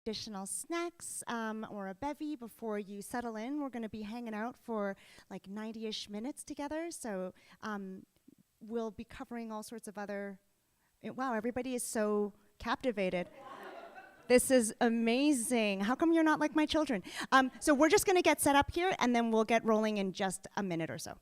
additional snacks or a bevy before you settle in. We're going to be hanging out for like 90-ish minutes together. So we'll be covering all sorts of other... Wow, everybody is so captivated. This is amazing. How come you're not like my children? So we're just going to get set up here, and then we'll get rolling in just a minute or so.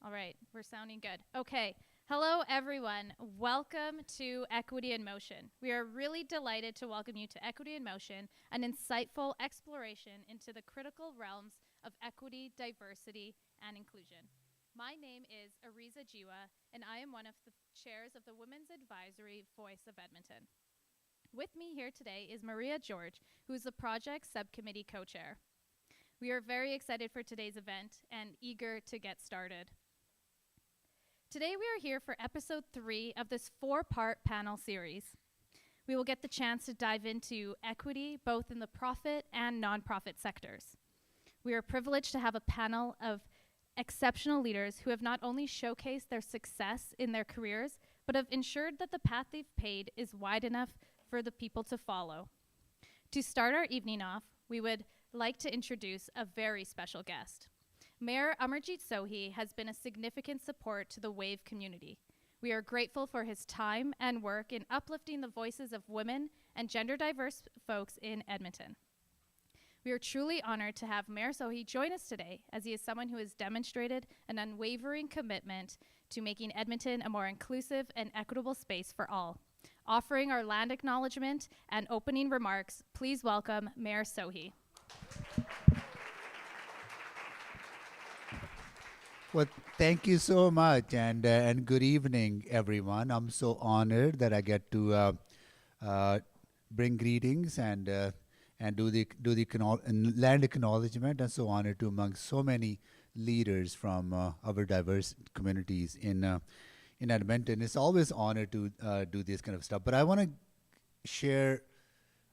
All right, we're sounding good. Okay, hello everyone. Welcome to Equity in Motion. We are really delighted to welcome you to Equity in Motion, an insightful exploration into the critical realms of equity, diversity, and inclusion. My name is Ariza Jiwa, and I am one of the chairs of the Women's Advisory Voice of Edmonton. With me here today is Maria George, who is the project subcommittee co-chair. We are very excited for today's event and eager to get started. Today we are here for episode 3 of this 4-part panel series. We will get the chance to dive into equity both in the profit and nonprofit sectors. We are privileged to have a panel of exceptional leaders who have not only showcased their success in their careers, but have ensured that the path they've paved is wide enough for the people to follow. To start our evening off, we would like to introduce a very special guest. Mayor Amarjeet Sohi has been a significant support to the WAVE community. We are grateful for his time and work in uplifting the voices of women and gender diverse folks in Edmonton. We are truly honored to have Mayor Sohi join us today, as he is someone who has demonstrated an unwavering commitment to making Edmonton a more inclusive and equitable space for all. Offering our land acknowledgement and opening remarks, please welcome Mayor Sohi. Well, thank you so much, and good evening, everyone. I'm so honored that I get to bring greetings and do the land acknowledgement, and so honored to among so many leaders from our diverse communities in Edmonton. It's always honor to do this kind of stuff. But I want to share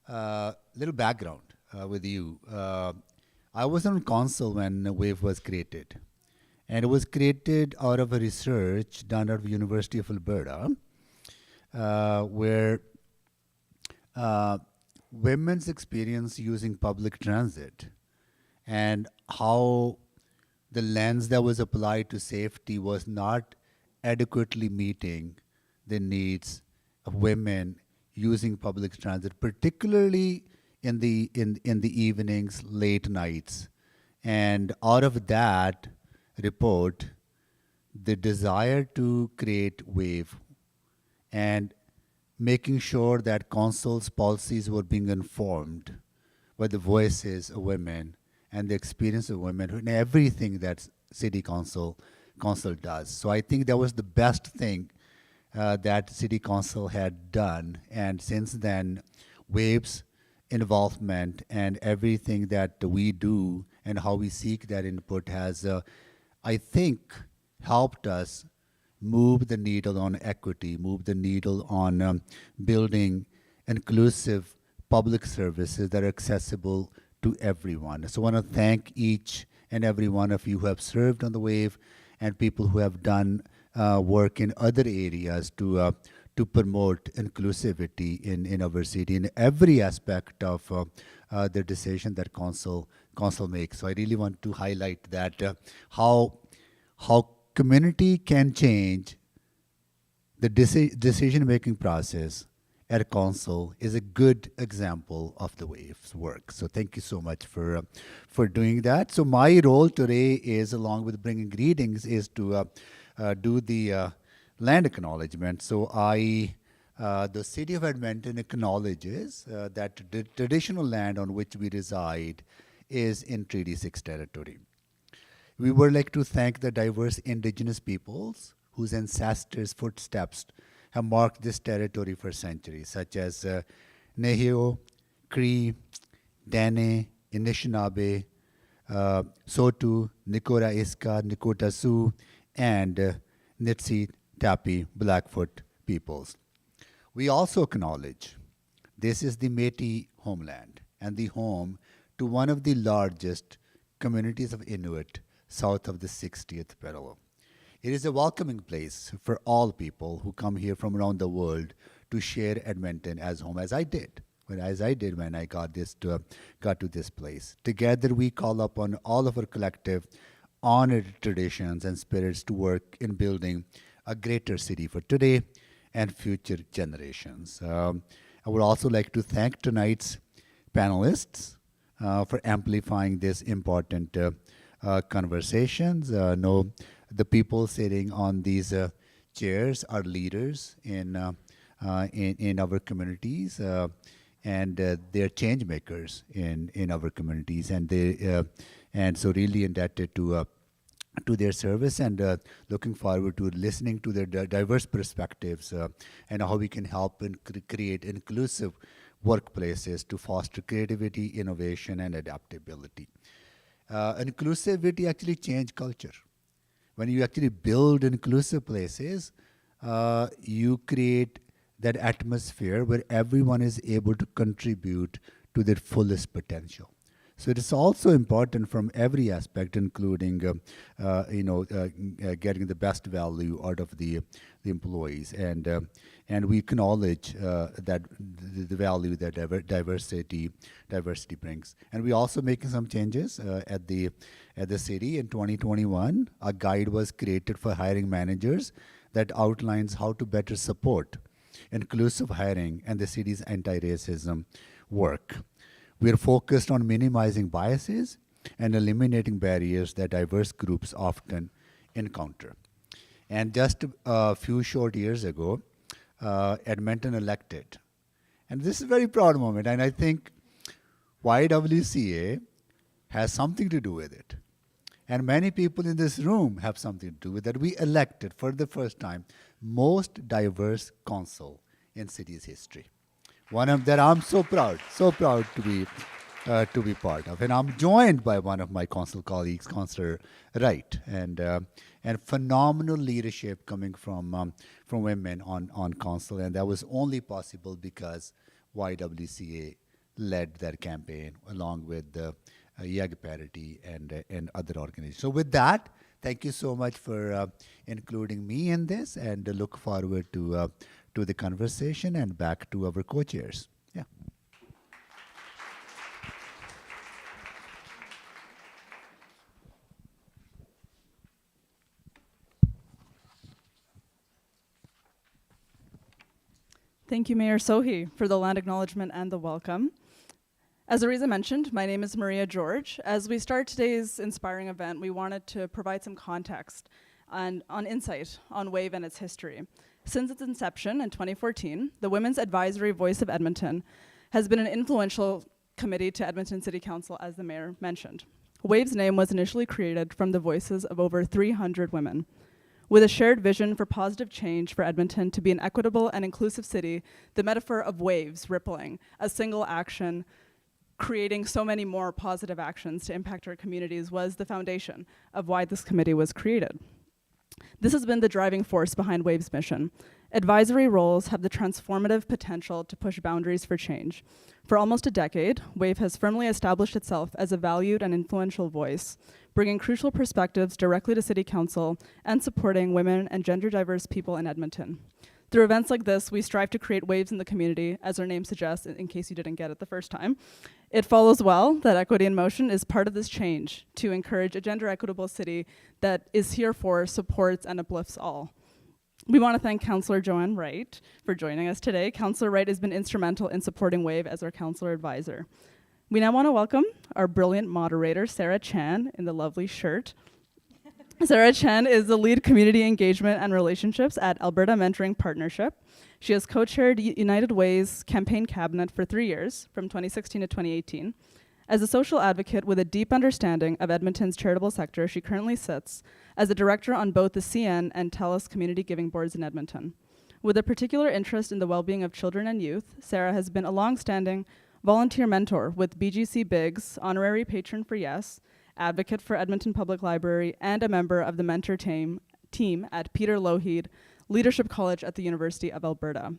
a little background with you. I was on council when WAVE was created. And it was created out of a research done at the University of Alberta, where women's experience using public transit and how the lens that was applied to safety was not adequately meeting the needs of women using public transit, particularly in the evenings, late nights. And out of that report, the desire to create WAVE and making sure that council's policies were being informed by the voices of women and the experience of women in everything that city council does. So I think that was the best thing that city council had done. And since then, WAVE's involvement and everything that we do and how we seek that input has I think, helped us move the needle on equity, move the needle on building inclusive public services that are accessible to everyone. So I want to thank each and every one of you who have served on the WAVE and people who have done work in other areas to promote inclusivity in our city in every aspect of the decision that council makes. So I really want to highlight that how community can change the decision-making process at council is a good example of the waves work. So thank you so much for doing that. So my role today is, along with bringing greetings, is to do the land acknowledgement. So the city of Edmonton acknowledges that the traditional land on which we reside is in Treaty 6 territory. We would like to thank the diverse indigenous peoples whose ancestors' footsteps have marked this territory for centuries, such as Nehio, Cree, Dene, Anishinaabe, Sotu, Nikora Iska, Nikota Sioux, and Nitsi, Tapi, Blackfoot peoples. We also acknowledge this is the Métis homeland and the home to one of the largest communities of Inuit south of the 60th parallel. It is a welcoming place for all people who come here from around the world to share Edmonton as home, as I did when I got to this place. Together, we call upon all of our collective honored traditions and spirits to work in building a greater city for today and future generations. I would also like to thank tonight's panelists for amplifying this important conversations. The people sitting on these chairs are leaders in our communities, and they're change makers in our communities, and so really indebted to their service, and looking forward to listening to their diverse perspectives and how we can help and create inclusive workplaces to foster creativity, innovation, and adaptability. Inclusivity actually changes culture. When you actually build inclusive places, you create that atmosphere where everyone is able to contribute to their fullest potential. So it is also important from every aspect, including getting the best value out of the employees, and we acknowledge that the value that diversity brings. And we also making some changes at the city. In 2021, a guide was created for hiring managers that outlines how to better support inclusive hiring and the city's anti-racism work. We are focused on minimizing biases and eliminating barriers that diverse groups often encounter. And just a few short years ago, Edmonton elected. And this is a very proud moment, and I think YWCA has something to do with it. And many people in this room have something to do with it. We elected, for the first time, most diverse council in city's history. One of that I'm so proud to be part of. And I'm joined by one of my council colleagues, Councillor Wright, and phenomenal leadership coming from women on council, and that was only possible because YWCA led that campaign along with the YWCA Parity and other organizations. So with that, thank you so much for including me in this, and look forward to the conversation, and back to our co-chairs. Yeah. Thank you, Mayor Sohi, for the land acknowledgement and the welcome. As Ariza mentioned, my name is Maria George. As we start today's inspiring event, we wanted to provide some context and on insight on WAVE and its history. Since its inception in 2014, the Women's Advisory Voice of Edmonton has been an influential committee to Edmonton City Council, as the mayor mentioned. WAVE's name was initially created from the voices of over 300 women. With a shared vision for positive change for Edmonton to be an equitable and inclusive city, the metaphor of waves rippling, a single action, creating so many more positive actions to impact our communities was the foundation of why this committee was created. This has been the driving force behind WAVE's mission. Advisory roles have the transformative potential to push boundaries for change. For almost a decade, WAVE has firmly established itself as a valued and influential voice, bringing crucial perspectives directly to City Council and supporting women and gender diverse people in Edmonton. Through events like this, we strive to create waves in the community, as our name suggests, in case you didn't get it the first time. It follows well that Equity in Motion is part of this change to encourage a gender equitable city that is here for, supports, and uplifts all. We want to thank Councillor Joanne Wright for joining us today. Councillor Wright has been instrumental in supporting WAVE as our councillor advisor. We now want to welcome our brilliant moderator, Sarah Chan, in the lovely shirt. Sarah Chan is the lead community engagement and relationships at Alberta Mentoring Partnership. She has co-chaired United Way's campaign cabinet for 3 years, from 2016 to 2018. As a social advocate with a deep understanding of Edmonton's charitable sector, she currently sits as a director on both the CN and TELUS community giving boards in Edmonton. With a particular interest in the well-being of children and youth, Sarah has been a long-standing volunteer mentor with BGC Biggs, honorary patron for Yes, advocate for Edmonton Public Library, and a member of the mentor team at Peter Lougheed Leadership College at the University of Alberta.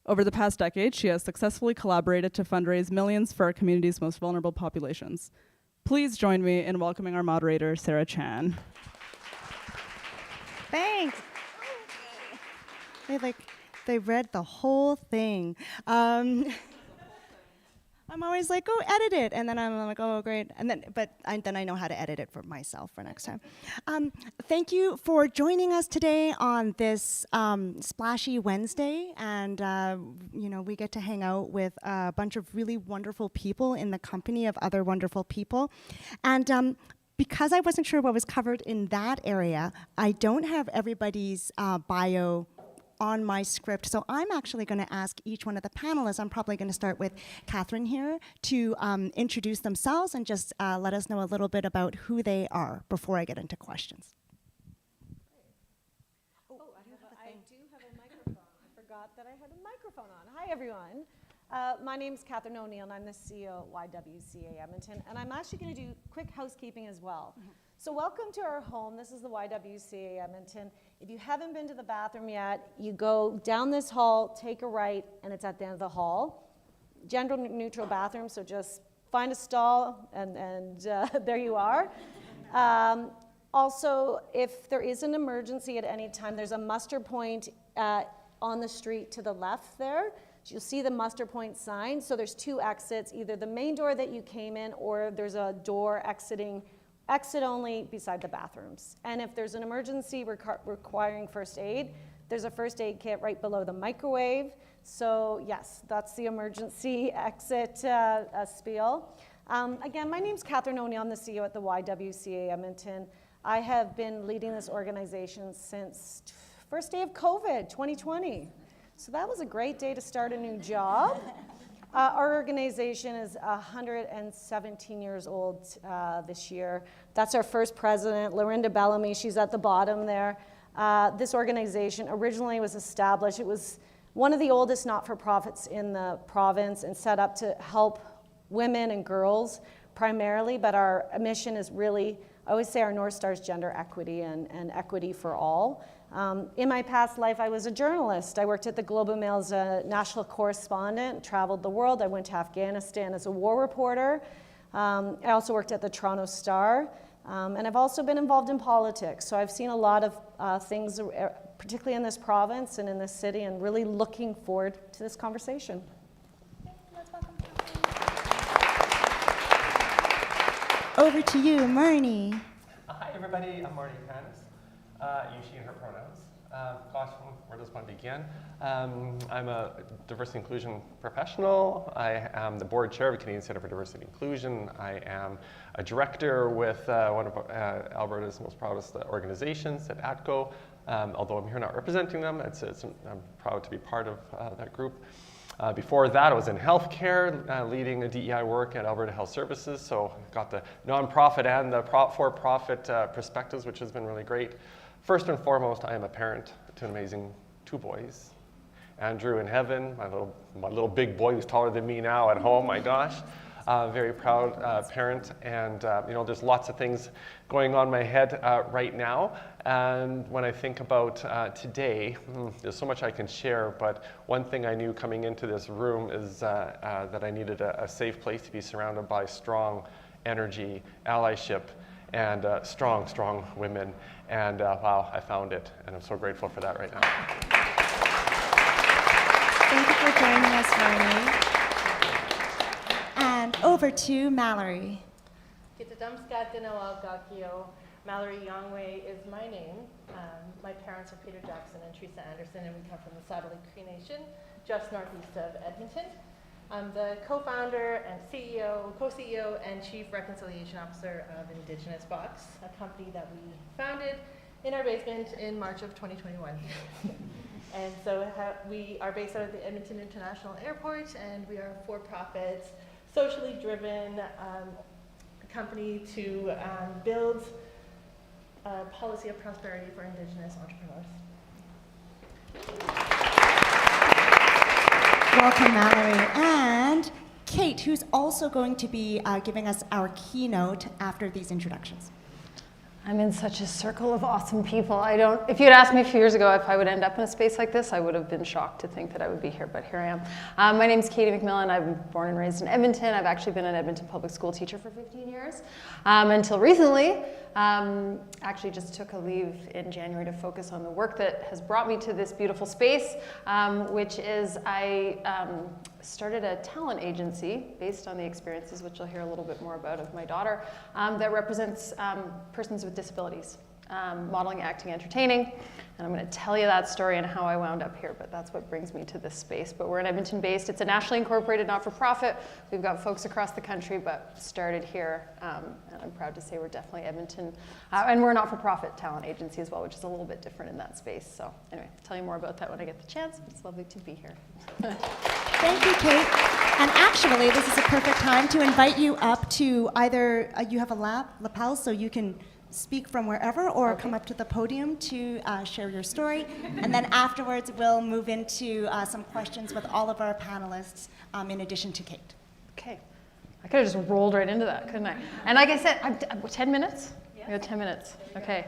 Over the past decade, she has successfully collaborated to fundraise millions for our community's most vulnerable populations. Please join me in welcoming our moderator, Sarah Chan. Thanks. They read the whole thing. I'm always like, oh, edit it, and then I'm like, oh, great, and then I know how to edit it for myself for next time. Thank you for joining us today on this splashy Wednesday, and we get to hang out with a bunch of really wonderful people in the company of other wonderful people, and because I wasn't sure what was covered in that area, I don't have everybody's bio on my script. So I'm actually going to ask each one of the panelists, I'm probably going to start with Catherine here, to introduce themselves and just let us know a little bit about who they are before I get into questions. I do have a microphone. I forgot that I had a microphone on. Hi, everyone. My name is Catherine O'Neill, and I'm the CEO at YWCA Edmonton. And I'm actually going to do quick housekeeping as well. Mm-hmm. So welcome to our home. This is the YWCA Edmonton. If you haven't been to the bathroom yet, you go down this hall, take a right, and it's at the end of the hall. Gender neutral bathroom, so just find a stall, and there you are. Also, if there is an emergency at any time, there's a muster point on the street to the left there. You'll see the muster point sign. So there's 2 exits, either the main door that you came in, or there's a door exit only beside the bathrooms. And if there's an emergency requiring first aid, there's a first aid kit right below the microwave. So yes, that's the emergency exit spiel. Again, my name's Catherine O'Neill. I'm the CEO at the YWCA Edmonton. I have been leading this organization since first day of COVID, 2020. So that was a great day to start a new job. Our organization is 117 years old this year. That's our first president, Lorinda Bellamy. She's at the bottom there. This organization originally was established. It was one of the oldest not-for-profits in the province and set up to help women and girls primarily, but our mission is really, I always say our North Star is gender equity and equity for all. In my past life, I was a journalist. I worked at the Globe and Mail as a national correspondent, traveled the world. I went to Afghanistan as a war reporter. I also worked at the Toronto Star. And I've also been involved in politics. So I've seen a lot of things, particularly in this province and in this city, and really looking forward to this conversation. Let's welcome over to you, Marnie. Hi, everybody. I'm Marnie Canis. You, she, and her pronouns. Gosh, where does one begin? I'm a diversity inclusion professional. I am the board chair of the Canadian Centre for Diversity and Inclusion. I am a director with one of Alberta's most proudest organizations at ATCO. Although I'm here not representing them, I'm proud to be part of that group. Before that, I was in healthcare, leading the DEI work at Alberta Health Services, so got the nonprofit and the for-profit perspectives, which has been really great. First and foremost, I am a parent to an amazing 2 boys. Andrew in heaven, my little big boy who's taller than me now at home, my gosh. Very proud parent, and there's lots of things going on in my head right now. And when I think about today, there's so much I can share, but one thing I knew coming into this room is that I needed a safe place to be surrounded by strong energy, allyship, and strong women. And wow, I found it, and I'm so grateful for that right now. Thank you for joining us, Marnie. And over to Mallory. Mallory Yongway is my name. My parents are Peter Jackson and Teresa Anderson, and we come from the Saddle Lake Cree Nation, just northeast of Edmonton. I'm the co-founder and co-CEO and Chief Reconciliation Officer of Indigenous Box, a company that we founded in our basement in March of 2021. And so we are based out of the Edmonton International Airport, and we are a for-profit, socially driven company to build a policy of prosperity for Indigenous entrepreneurs. Welcome, Mallory. And Kate, who's also going to be giving us our keynote after these introductions. I'm in such a circle of awesome people. If you had asked me a few years ago if I would end up in a space like this, I would have been shocked to think that I would be here, but here I am. My name's Katie McMillan. I'm born and raised in Edmonton. I've actually been an Edmonton public school teacher for 15 years, until recently. Actually just took a leave in January to focus on the work that has brought me to this beautiful space, which is I started a talent agency based on the experiences, which you'll hear a little bit more about, of my daughter, that represents persons with disabilities, modeling, acting, entertaining. And I'm going to tell you that story and how I wound up here, but that's what brings me to this space. But we're in Edmonton based. It's a nationally incorporated not-for-profit. We've got folks across the country, but started here. And I'm proud to say we're definitely Edmonton. And we're a not-for-profit talent agency as well, which is a little bit different in that space. So anyway, I'll tell you more about that when I get the chance. It's lovely to be here. Thank you, Kate. And actually, this is a perfect time to invite you up to either, you have a lapel, so you can speak from wherever, or come up to the podium to share your story. And then afterwards, we'll move into some questions with all of our panelists, in addition to Kate. Okay. I could have just rolled right into that, couldn't I? And like I said, 10 minutes? Yeah. I got 10 minutes. Okay.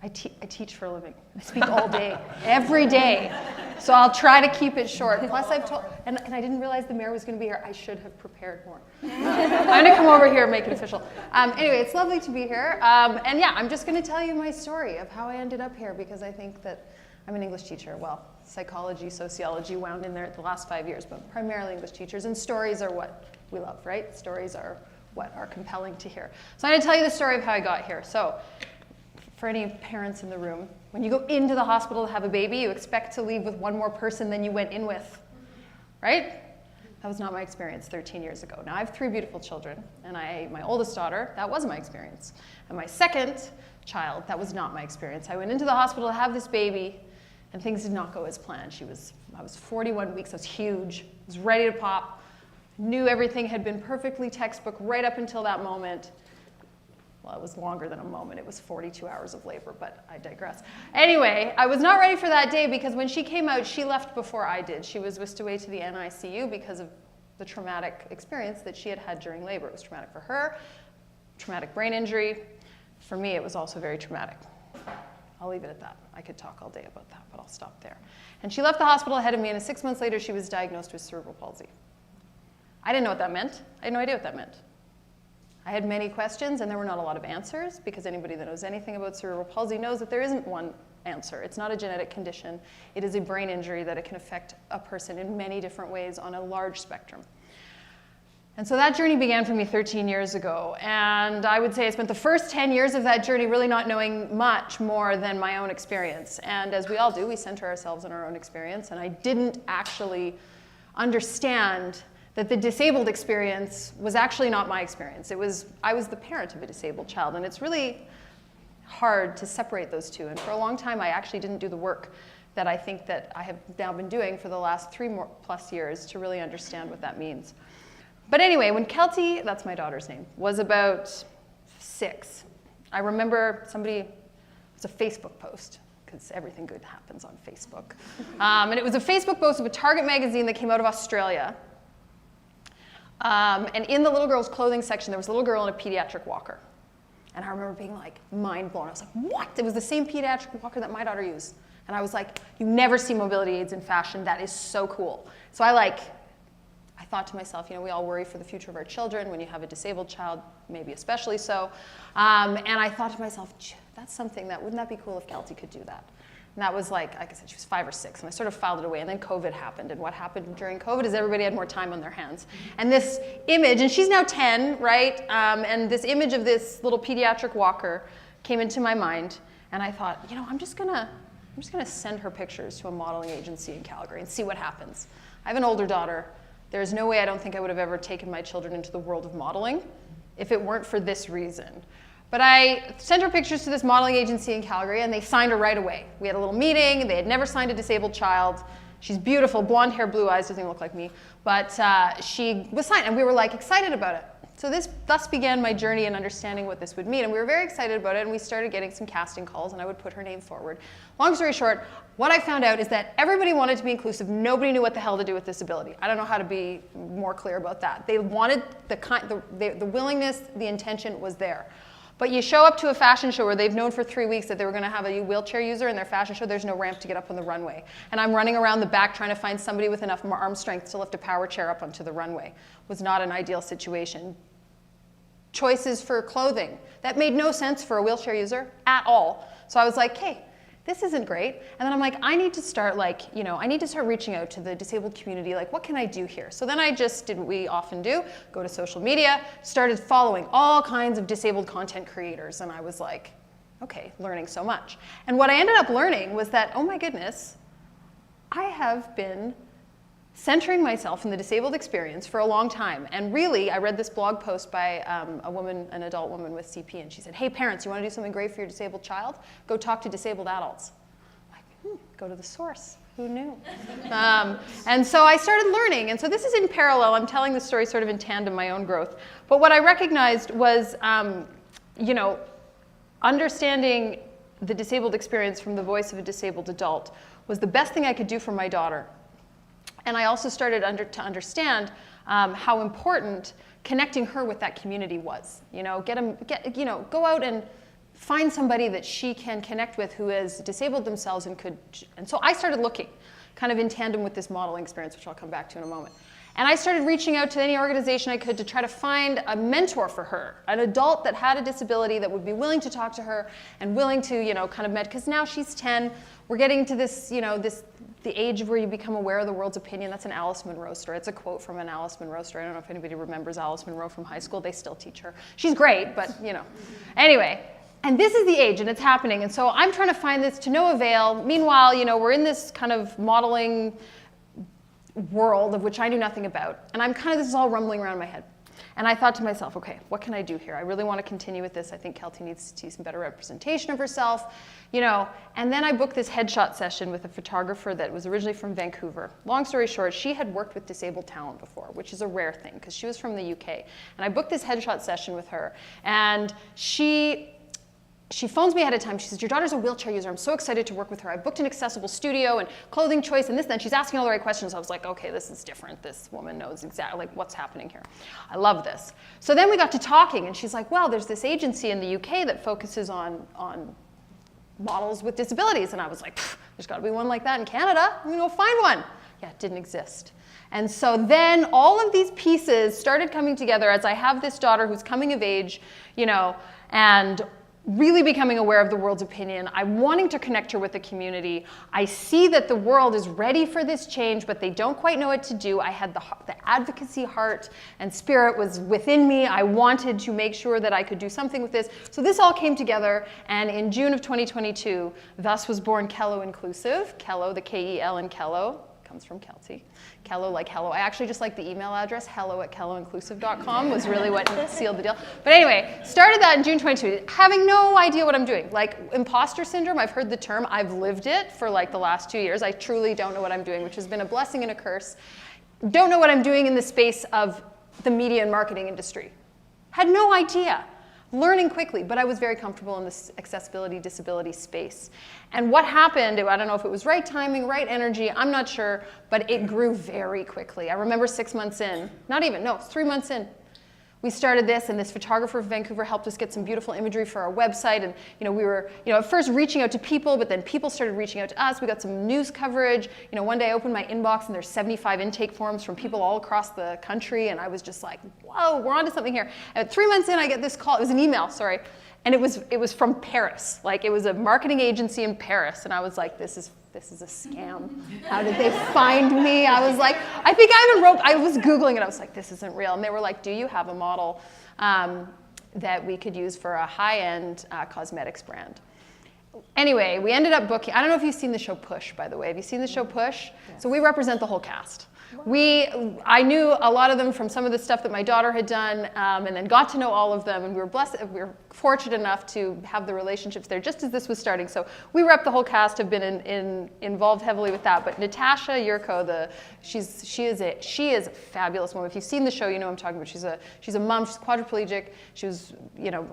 I teach for a living. I speak all day, every day. So I'll try to keep it short. Plus I've told, and I didn't realize the mayor was going to be here. I should have prepared more. I'm going to come over here and make it official. Anyway, it's lovely to be here. And yeah, I'm just going to tell you my story of how I ended up here, because I think that I'm an English teacher. Well, psychology, sociology wound in there the last 5 years, but primarily English teachers. And stories are what we love, right? Stories are what are compelling to hear. So I'm going to tell you the story of how I got here. So for any parents in the room, when you go into the hospital to have a baby, you expect to leave with one more person than you went in with, right? That was not my experience 13 years ago. Now I have 3 beautiful children, and my oldest daughter, that was my experience. And my second child, that was not my experience. I went into the hospital to have this baby, and things did not go as planned. I was 41 weeks, I was huge, I was ready to pop, knew everything had been perfectly textbook right up until that moment. Well, it was longer than a moment. It was 42 hours of labor, but I digress. Anyway, I was not ready for that day, because when she came out, she left before I did. She was whisked away to the NICU because of the traumatic experience that she had had during labor. It was traumatic for her, traumatic brain injury. For me, it was also very traumatic. I'll leave it at that. I could talk all day about that, but I'll stop there. And she left the hospital ahead of me, and 6 months later, she was diagnosed with cerebral palsy. I didn't know what that meant. I had no idea what that meant. I had many questions, and there were not a lot of answers, because anybody that knows anything about cerebral palsy knows that there isn't one answer. It's not a genetic condition. It is a brain injury that it can affect a person in many different ways on a large spectrum. And so that journey began for me 13 years ago, and I would say I spent the first 10 years of that journey really not knowing much more than my own experience. And as we all do, we center ourselves in our own experience, and I didn't actually understand that the disabled experience was actually not my experience. I was the parent of a disabled child, and it's really hard to separate those two. And for a long time, I actually didn't do the work that I think that I have now been doing for the last 3+ years to really understand what that means. But anyway, when Kelty, that's my daughter's name, was about 6, I remember it was a Facebook post, because everything good happens on Facebook. And it was a Facebook post of a Target magazine that came out of Australia, And in the little girls' clothing section, there was a little girl in a pediatric walker. And I remember being like mind blown. I was like, what? It was the same pediatric walker that my daughter used. And I was like, you never see mobility aids in fashion. That is so cool. So I thought to myself, you know, we all worry for the future of our children. When you have a disabled child, maybe especially so. And I thought to myself, that's something wouldn't that be cool if Kelty could do that? And that was like I said, she was 5 or 6, and I sort of filed it away. And then COVID happened, and what happened during COVID is everybody had more time on their hands. And this image, and she's now 10, right? And this image of this little pediatric walker came into my mind, and I thought, you know, I'm just gonna send her pictures to a modeling agency in Calgary and see what happens. I have an older daughter. There's no way I don't think I would have ever taken my children into the world of modeling if it weren't for this reason. But I sent her pictures to this modeling agency in Calgary, and they signed her right away. We had a little meeting. They had never signed a disabled child. She's beautiful, blonde hair, blue eyes, doesn't even look like me. But she was signed, and we were like excited about it. So thus began my journey in understanding what this would mean. And we were very excited about it, and we started getting some casting calls, and I would put her name forward. Long story short, what I found out is that everybody wanted to be inclusive. Nobody knew what the hell to do with disability. I don't know how to be more clear about that. They wanted the willingness, the intention was there. But you show up to a fashion show where they've known for 3 weeks that they were going to have a wheelchair user in their fashion show. There's no ramp to get up on the runway. And I'm running around the back trying to find somebody with enough arm strength to lift a power chair up onto the runway. It was not an ideal situation. Choices for clothing. That made no sense for a wheelchair user at all. So I was like, hey, this isn't great. And then I'm like, I need to start reaching out to the disabled community. Like, what can I do here? So then I just did what we often do, go to social media, started following all kinds of disabled content creators. And I was like, okay, learning so much. And what I ended up learning was that, oh my goodness, I have been centering myself in the disabled experience for a long time. And really, I read this blog post by an adult woman with CP, and she said, hey parents, you want to do something great for your disabled child? Go talk to disabled adults. I'm like, go to the source. Who knew? And so I started learning. And so this is in parallel. I'm telling the story sort of in tandem, my own growth. But what I recognized was, understanding the disabled experience from the voice of a disabled adult was the best thing I could do for my daughter. And I also started to understand how important connecting her with that community was. Go out and find somebody that she can connect with who has disabled themselves and could. And so I started looking, kind of in tandem with this modeling experience, which I'll come back to in a moment. And I started reaching out to any organization I could to try to find a mentor for her, an adult that had a disability that would be willing to talk to her and willing to, because now she's 10. We're getting to this, the age where you become aware of the world's opinion. That's an Alice Munro story. It's a quote from an Alice Munro story. I don't know if anybody remembers Alice Munro from high school. They still teach her. She's great, but Anyway, and this is the age, and it's happening. And so I'm trying to find this to no avail. Meanwhile, we're in this kind of modeling world of which I knew nothing about. And this is all rumbling around my head. And I thought to myself, okay, what can I do here? I really want to continue with this. I think Kelty needs to see some better representation of herself, And then I booked this headshot session with a photographer that was originally from Vancouver. Long story short, she had worked with disabled talent before, which is a rare thing because she was from the UK. And I booked this headshot session with her. And she phones me ahead of time. She says, your daughter's a wheelchair user. I'm so excited to work with her. I booked an accessible studio and clothing choice and this and that. She's asking all the right questions. I was like, okay, this is different. This woman knows exactly what's happening here. I love this. So then we got to talking, and she's like, well, there's this agency in the UK that focuses on models with disabilities. And I was like, there's got to be one like that in Canada. I'm going to go find one. Yeah, it didn't exist. And so then all of these pieces started coming together as I have this daughter who's coming of age, and really becoming aware of the world's opinion. I'm wanting to connect her with the community. I see that the world is ready for this change, but they don't quite know what to do. I had the advocacy heart and spirit was within me. I wanted to make sure that I could do something with this. So this all came together, and in June of 2022, thus was born Kello Inclusive. Kello, the K-E-L in Kello, comes from Kelty. Kello like hello. I actually just like the email address, hello@kelloinclusive.com was really what sealed the deal. But anyway, started that in June 22, having no idea what I'm doing. Like imposter syndrome, I've heard the term, I've lived it for like the last 2 years. I truly don't know what I'm doing, which has been a blessing and a curse. Don't know what I'm doing in the space of the media and marketing industry. Had no idea. learning quickly, but I was very comfortable in this accessibility, disability space. And what happened, I don't know if it was right timing, right energy, I'm not sure, but it grew very quickly. I remember 6 months in, not even, no, 3 months in, we started this, and this photographer from Vancouver helped us get some beautiful imagery for our website. And we were at first reaching out to people, but then people started reaching out to us. We got some news coverage. One day I opened my inbox, and there's 75 intake forms from people all across the country, and I was just like, whoa, we're onto something here. And 3 months in, I get this call. It was an email, sorry. And it was from Paris. Like, it was a marketing agency in Paris. And I was like, this is a scam. How did they find me? I was like, I was Googling it. I was like, this isn't real. And they were like, do you have a model that we could use for a high-end cosmetics brand? Anyway, we ended up booking. I don't know if you've seen the show Push, by the way. Have you seen the show Push? Yes. So we represent the whole cast. I knew a lot of them from some of the stuff that my daughter had done, and then got to know all of them, and we were fortunate enough to have the relationships there just as this was starting. So we rep the whole cast, have been involved heavily with that. But Natasha Yurko, she is a fabulous woman. If you've seen the show, you know what I'm talking about. She's a mom. She's quadriplegic. She was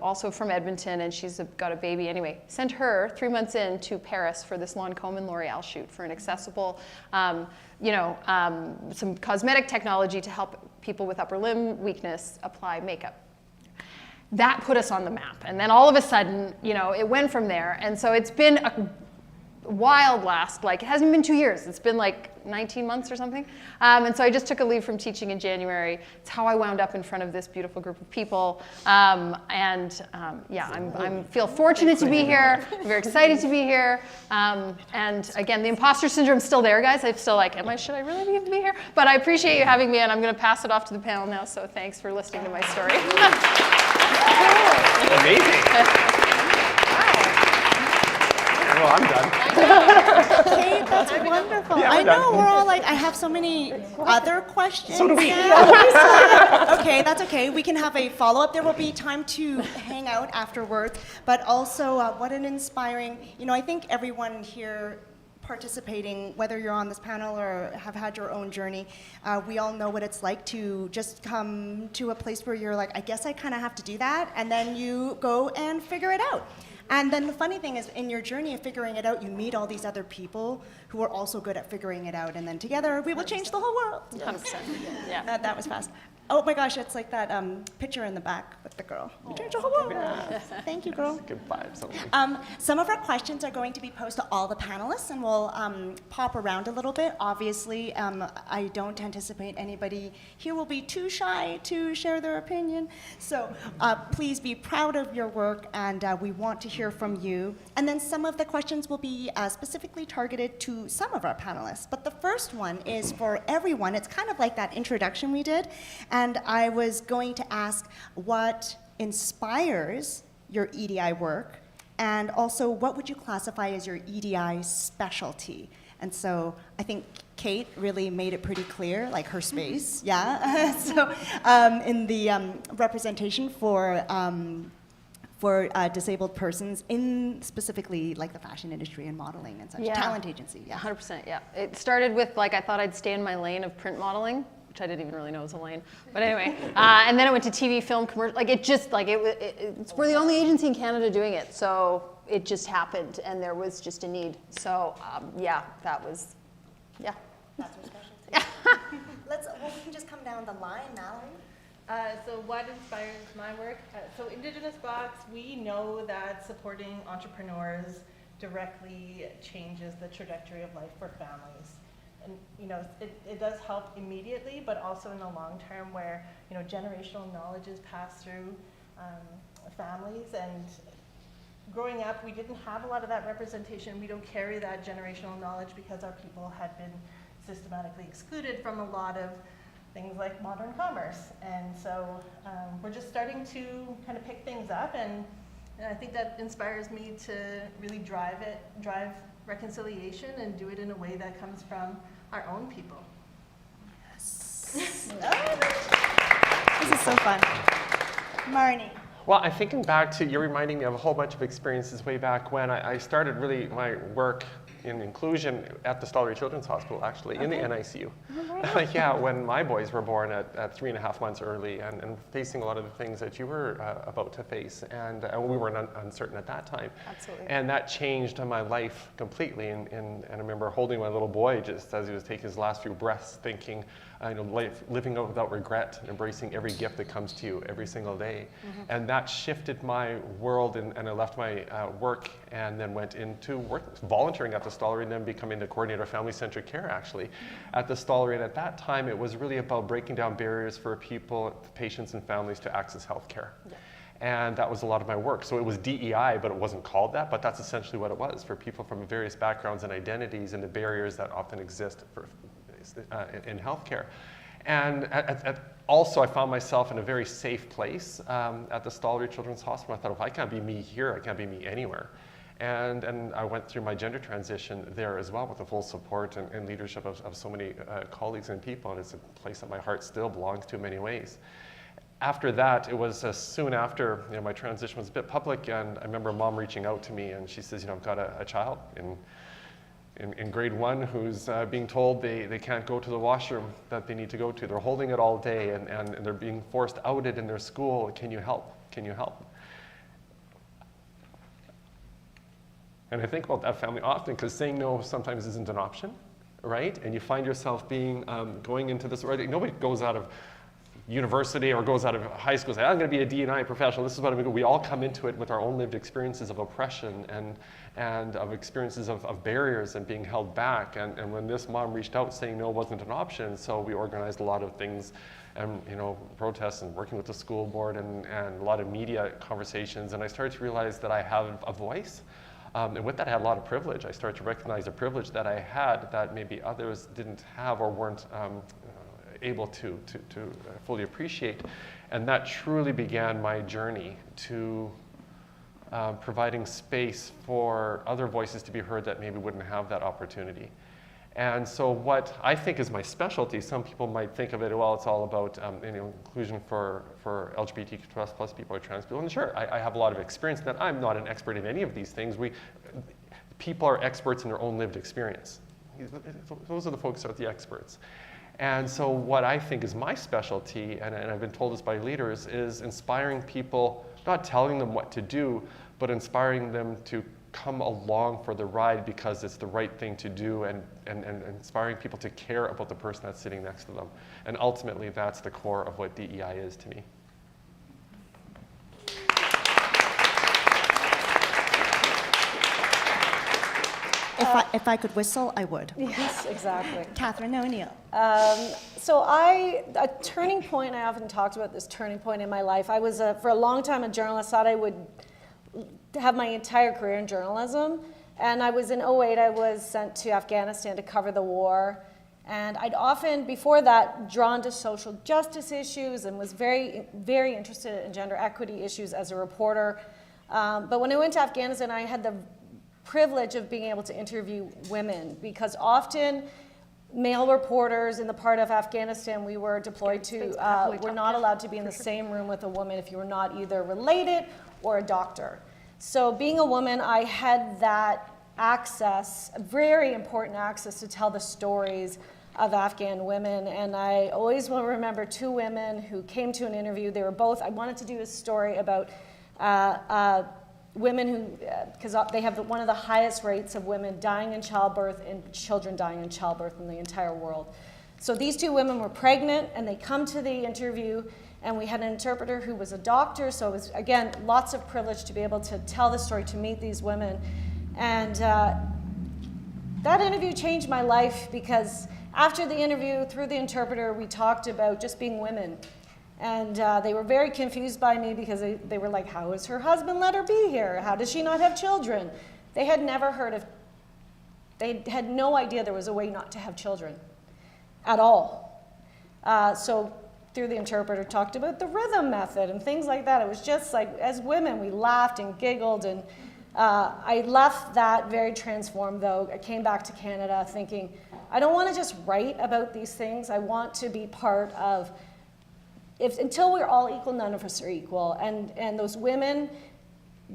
also from Edmonton, and she's got a baby. Anyway, sent her 3 months in to Paris for this Lancôme and L'Oreal shoot for an accessible. Some cosmetic technology to help people with upper limb weakness apply makeup. That put us on the map. And then all of a sudden, it went from there. And so it's been a wild last, it hasn't been 2 years. It's been like 19 months or something. And so I just took a leave from teaching in January. It's how I wound up in front of this beautiful group of people. I feel fortunate to be here. I'm very excited to be here. And again, the imposter syndrome's still there, guys. I'm still like, should I really need to be here? But I appreciate you having me, and I'm going to pass it off to the panel now. So thanks for listening to my story. Amazing. Well, I'm done. Okay, that's wonderful. Yeah, I know, done. we're all like, I have so many other questions. So do we. Okay, that's okay. We can have a follow-up. There will be time to hang out afterwards. But also, what an inspiring, I think everyone here participating, whether you're on this panel or have had your own journey, we all know what it's like to just come to a place where you're like, I guess I kind of have to do that, and then you go and figure it out. And then the funny thing is, in your journey of figuring it out, you meet all these other people who are also good at figuring it out, and then together we will change the whole world. 100%. Yeah. That was fast. Oh my gosh, it's like that picture in the back with the girl. We changed the whole world. Thank you, girl. Good vibes. Some of our questions are going to be posed to all the panelists, and we'll pop around a little bit. Obviously, I don't anticipate anybody here will be too shy to share their opinion. So please be proud of your work, and we want to hear from you. And then some of the questions will be specifically targeted to some of our panelists. But the first one is for everyone. It's kind of like that introduction we did. And I was going to ask what inspires your EDI work, and also what would you classify as your EDI specialty? And so I think Kate really made it pretty clear, like her space, yeah? So in the representation for disabled persons in specifically like the fashion industry and modeling and such, talent agency, yeah. 100%, yeah. It started with I thought I'd stay in my lane of print modeling, which I didn't even really know was a lane. But anyway, and then it went to TV, film, commercial. We're the only agency in Canada doing it. So it just happened, and there was just a need. So that was, That's our specialty. We can just come down the line, Mallory. So what inspires my work? So Indigenous Box, we know that supporting entrepreneurs directly changes the trajectory of life for families. And it does help immediately, but also in the long term where generational knowledge is passed through families. And growing up, we didn't have a lot of that representation. We don't carry that generational knowledge because our people had been systematically excluded from a lot of things like modern commerce. And so we're just starting to kind of pick things up, and I think that inspires me to really drive reconciliation and do it in a way that comes from our own people. Yes. This is so fun. Marnie. Well, I'm thinking back to, you're reminding me of a whole bunch of experiences way back when I started really my work in inclusion at the Stollery Children's Hospital, actually, in the NICU. Oh, Yeah, when my boys were born at 3.5 months early and facing a lot of the things that you were about to face. And we were uncertain at that time. Absolutely. And that changed my life completely. And I remember holding my little boy just as he was taking his last few breaths, thinking, living without regret, embracing every gift that comes to you every single day. And that shifted my world, and I left my work and then went into volunteering at the Stollery, and then becoming the coordinator of family-centered care, actually, at the Stollery. And at that time, it was really about breaking down barriers for people, patients and families to access health care. Yeah. And that was a lot of my work. So it was DEI, but it wasn't called that, but that's essentially what it was for people from various backgrounds and identities and the barriers that often exist in healthcare. And also, I found myself in a very safe place at the Stollery Children's Hospital. I thought, if I can't be me here, I can't be me anywhere. And I went through my gender transition there as well, with the full support and leadership of so many colleagues and people. And it's a place that my heart still belongs to in many ways. After that, it was soon after my transition was a bit public, and I remember Mom reaching out to me, and she says, I've got a child in grade 1 who's being told they can't go to the washroom that they need to go to. They're holding it all day, and they're being forced outed in their school. Can you help? Can you help? And I think about that family often, because saying no sometimes isn't an option, right? And you find yourself going into this, nobody goes out of university or goes out of high school and say, I'm going to be a D&I professional, this is what I'm going to do. We all come into it with our own lived experiences of oppression and of experiences of barriers and being held back. And when this mom reached out, saying no wasn't an option, so we organized a lot of things, and protests and working with the school board and a lot of media conversations. And I started to realize that I have a voice. And with that, I had a lot of privilege. I started to recognize the privilege that I had that maybe others didn't have or weren't able to fully appreciate. And that truly began my journey to providing space for other voices to be heard that maybe wouldn't have that opportunity. And so what I think is my specialty, some people might think of it, well, it's all about inclusion for LGBTQ plus people or trans people. And sure, I have a lot of experience in that. I'm not an expert in any of these things. People are experts in their own lived experience. Those are the folks who are the experts. And so what I think is my specialty, and I've been told this by leaders, is inspiring people, not telling them what to do, but inspiring them to come along for the ride because it's the right thing to do, and inspiring people to care about the person that's sitting next to them. And ultimately, that's the core of what DEI is to me. If I could whistle, I would. Yes, exactly. Catherine O'Neill. So a turning point, I often talked about this turning point in my life. I was, for a long time, a journalist. Thought I would have my entire career in journalism. And I was in 2008, I was sent to Afghanistan to cover the war. And I'd often, before that, drawn to social justice issues and was very, very interested in gender equity issues as a reporter. But when I went to Afghanistan, I had the privilege of being able to interview women, because often male reporters in the part of Afghanistan we were deployed to were not allowed to be in the same room with a woman if you were not either related or a doctor. So being a woman, I had that access, very important access, to tell the stories of Afghan women. And I always will remember 2 women who came to an interview. They were both, I wanted to do a story about women who, because they have one of the highest rates of women dying in childbirth and children dying in childbirth in the entire world. So these 2 women were pregnant, and they come to the interview, and we had an interpreter who was a doctor, so it was, again, lots of privilege to be able to tell the story, to meet these women. And that interview changed my life, because after the interview, through the interpreter, we talked about just being women. And they were very confused by me, because they were like, how has her husband let her be here? How does she not have children? They had never heard of, they had no idea there was a way not to have children at all. So through the interpreter, talked about the rhythm method and things like that. It was just like, as women, we laughed and giggled. And I left that very transformed, though. I came back to Canada thinking, I don't want to just write about these things. I want to be part of, until we're all equal, none of us are equal. And those women,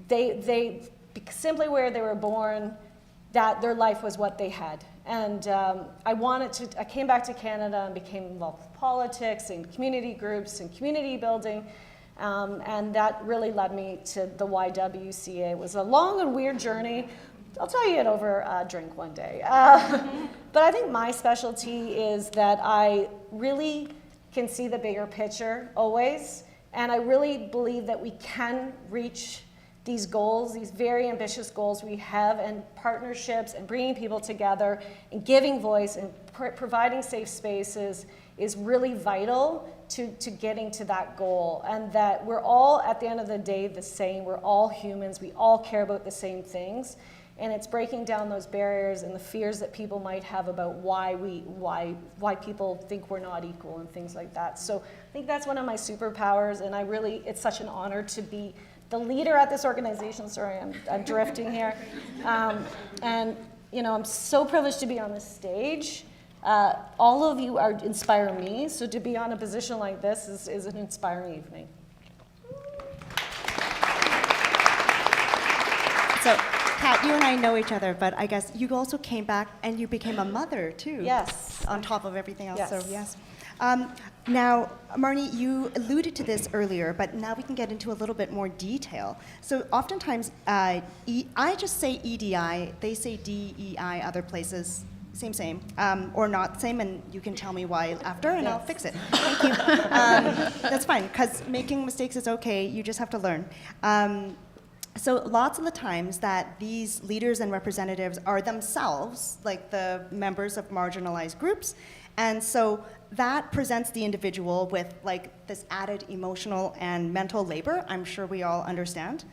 they simply where they were born, that their life was what they had. And I came back to Canada and became involved with politics and community groups and community building. And that really led me to the YWCA. It was a long and weird journey. I'll tell you it over a drink one day. But I think my specialty is that I really can see the bigger picture always. And I really believe that we can reach these goals, these very ambitious goals we have, and partnerships and bringing people together and giving voice and providing safe spaces is really vital to getting to that goal. And that we're all, at the end of the day, the same. We're all humans. We all care about the same things. And it's breaking down those barriers and the fears that people might have about why people think we're not equal and things like that. So I think that's one of my superpowers, and it's such an honor to be the leader at this organization. Sorry, I'm drifting here. And I'm so privileged to be on this stage. All of you inspire me, so to be on a position like this is an inspiring evening. So, Kat, you and I know each other, but I guess you also came back and you became a mother too. Yes. On top of everything else. Yes. So yes. Now, Marnie, you alluded to this earlier, but now we can get into a little bit more detail. So oftentimes, I just say EDI, they say DEI other places, same, or not same, and you can tell me why after, and I'll fix it. Thank you. That's fine, because making mistakes is okay, you just have to learn. So lots of the times that these leaders and representatives are themselves, like the members of marginalized groups, and so that presents the individual with like this added emotional and mental labor. I'm sure we all understand,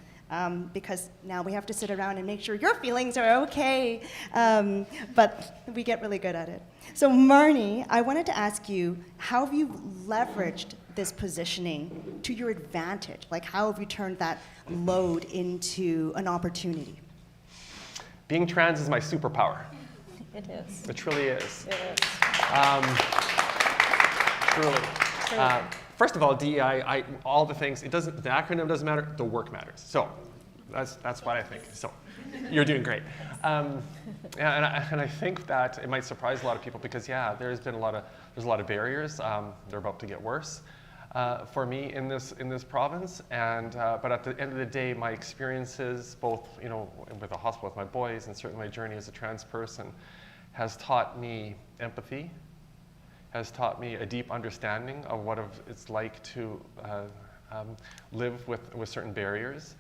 because now we have to sit around and make sure your feelings are okay, but we get really good at it. So Marnie, I wanted to ask you, how have you leveraged this positioning to your advantage? Like, how have you turned that load into an opportunity? Being trans is my superpower. It is. It truly is. It is. Truly. First of all, DEI, all the things, the acronym doesn't matter, the work matters. So that's what I think. So you're doing great. And I think that it might surprise a lot of people because, there's a lot of barriers. They're about to get worse for me in this province. And but at the end of the day, my experiences, both with the hospital with my boys, and certainly my journey as a trans person, has taught me empathy, has taught me a deep understanding of what it's like to live with certain barriers.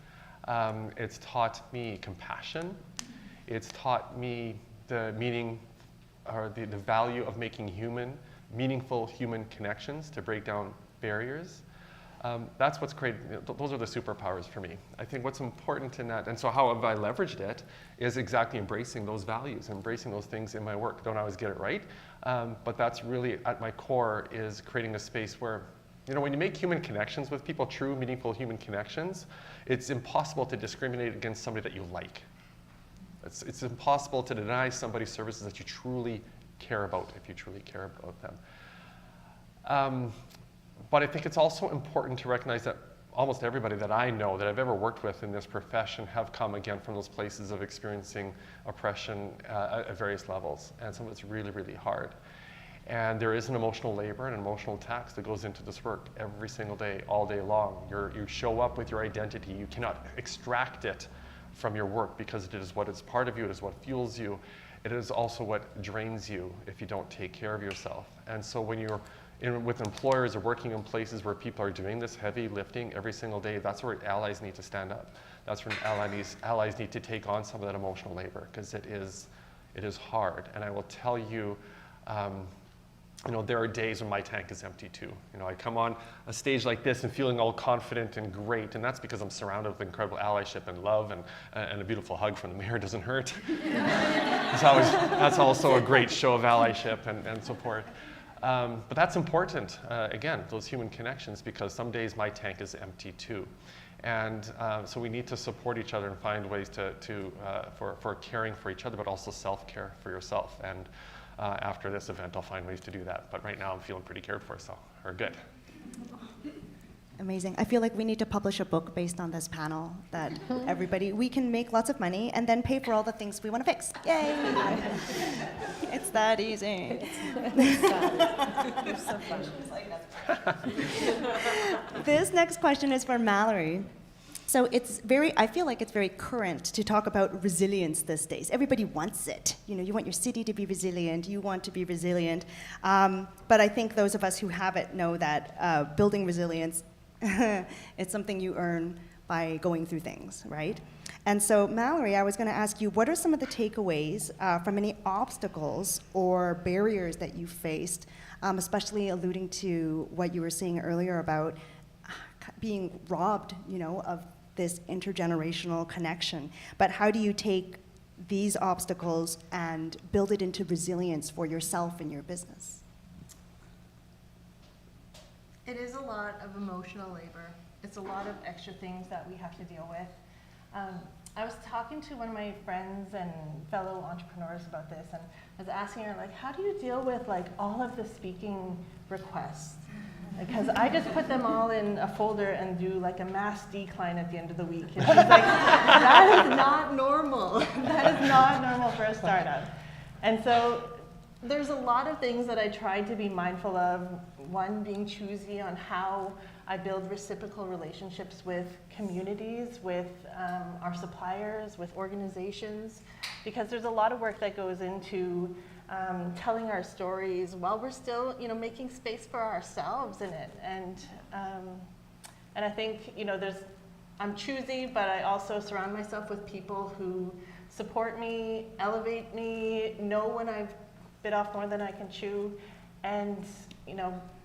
It's taught me compassion. It's taught me the meaning or the value of making meaningful human connections to break down barriers. That's what's created, those are the superpowers for me. I think what's important in that, and so how have I leveraged it, is exactly embracing those values, embracing those things in my work. Don't always get it right, but that's really at my core, is creating a space where, when you make human connections with people, true, meaningful human connections, it's impossible to discriminate against somebody that you like. It's impossible to deny somebody services that you truly care about, if you truly care about them. But I think it's also important to recognize that almost everybody that I know that I've ever worked with in this profession have come again from those places of experiencing oppression at various levels. And some of it's really, really hard. And there is an emotional labor and an emotional tax that goes into this work every single day, all day long. You show up with your identity. You cannot extract it from your work because it is what is part of you. It is what fuels you. It is also what drains you if you don't take care of yourself. And so when you're with employers or working in places where people are doing this heavy lifting every single day, that's where allies need to stand up. That's when allies need to take on some of that emotional labor, because it is hard. And I will tell you, there are days when my tank is empty too. I come on a stage like this and feeling all confident and great, and that's because I'm surrounded with incredible allyship and love, and a beautiful hug from the mayor doesn't hurt. That's also a great show of allyship and support. But that's important, again, those human connections, because some days my tank is empty too. And so we need to support each other and find ways for caring for each other, but also self-care for yourself. And after this event, I'll find ways to do that. But right now I'm feeling pretty cared for, so we're good. Amazing. I feel like we need to publish a book based on this panel that we can make lots of money and then pay for all the things we want to fix. Yay! It's that easy. You're so funny. This next question is for Mallory. So I feel like it's very current to talk about resilience these days. Everybody wants it. You want your city to be resilient, you want to be resilient. But I think those of us who have it know that building resilience, it's something you earn by going through things, right? And so Mallory, I was gonna ask you, what are some of the takeaways from any obstacles or barriers that you faced, especially alluding to what you were saying earlier about being robbed, of this intergenerational connection. But how do you take these obstacles and build it into resilience for yourself and your business? It is a lot of emotional labor. It's a lot of extra things that we have to deal with. I was talking to one of my friends and fellow entrepreneurs about this, and I was asking her, how do you deal with all of the speaking requests? Because I just put them all in a folder and do a mass decline at the end of the week. And she's like, that is not normal. That is not normal for a startup. And so there's a lot of things that I tried to be mindful of. One, being choosy on how I build reciprocal relationships with communities, with our suppliers, with organizations, because there's a lot of work that goes into telling our stories while we're still, making space for ourselves in it. And I think, I'm choosy, but I also surround myself with people who support me, elevate me, know when I've bit off more than I can chew, and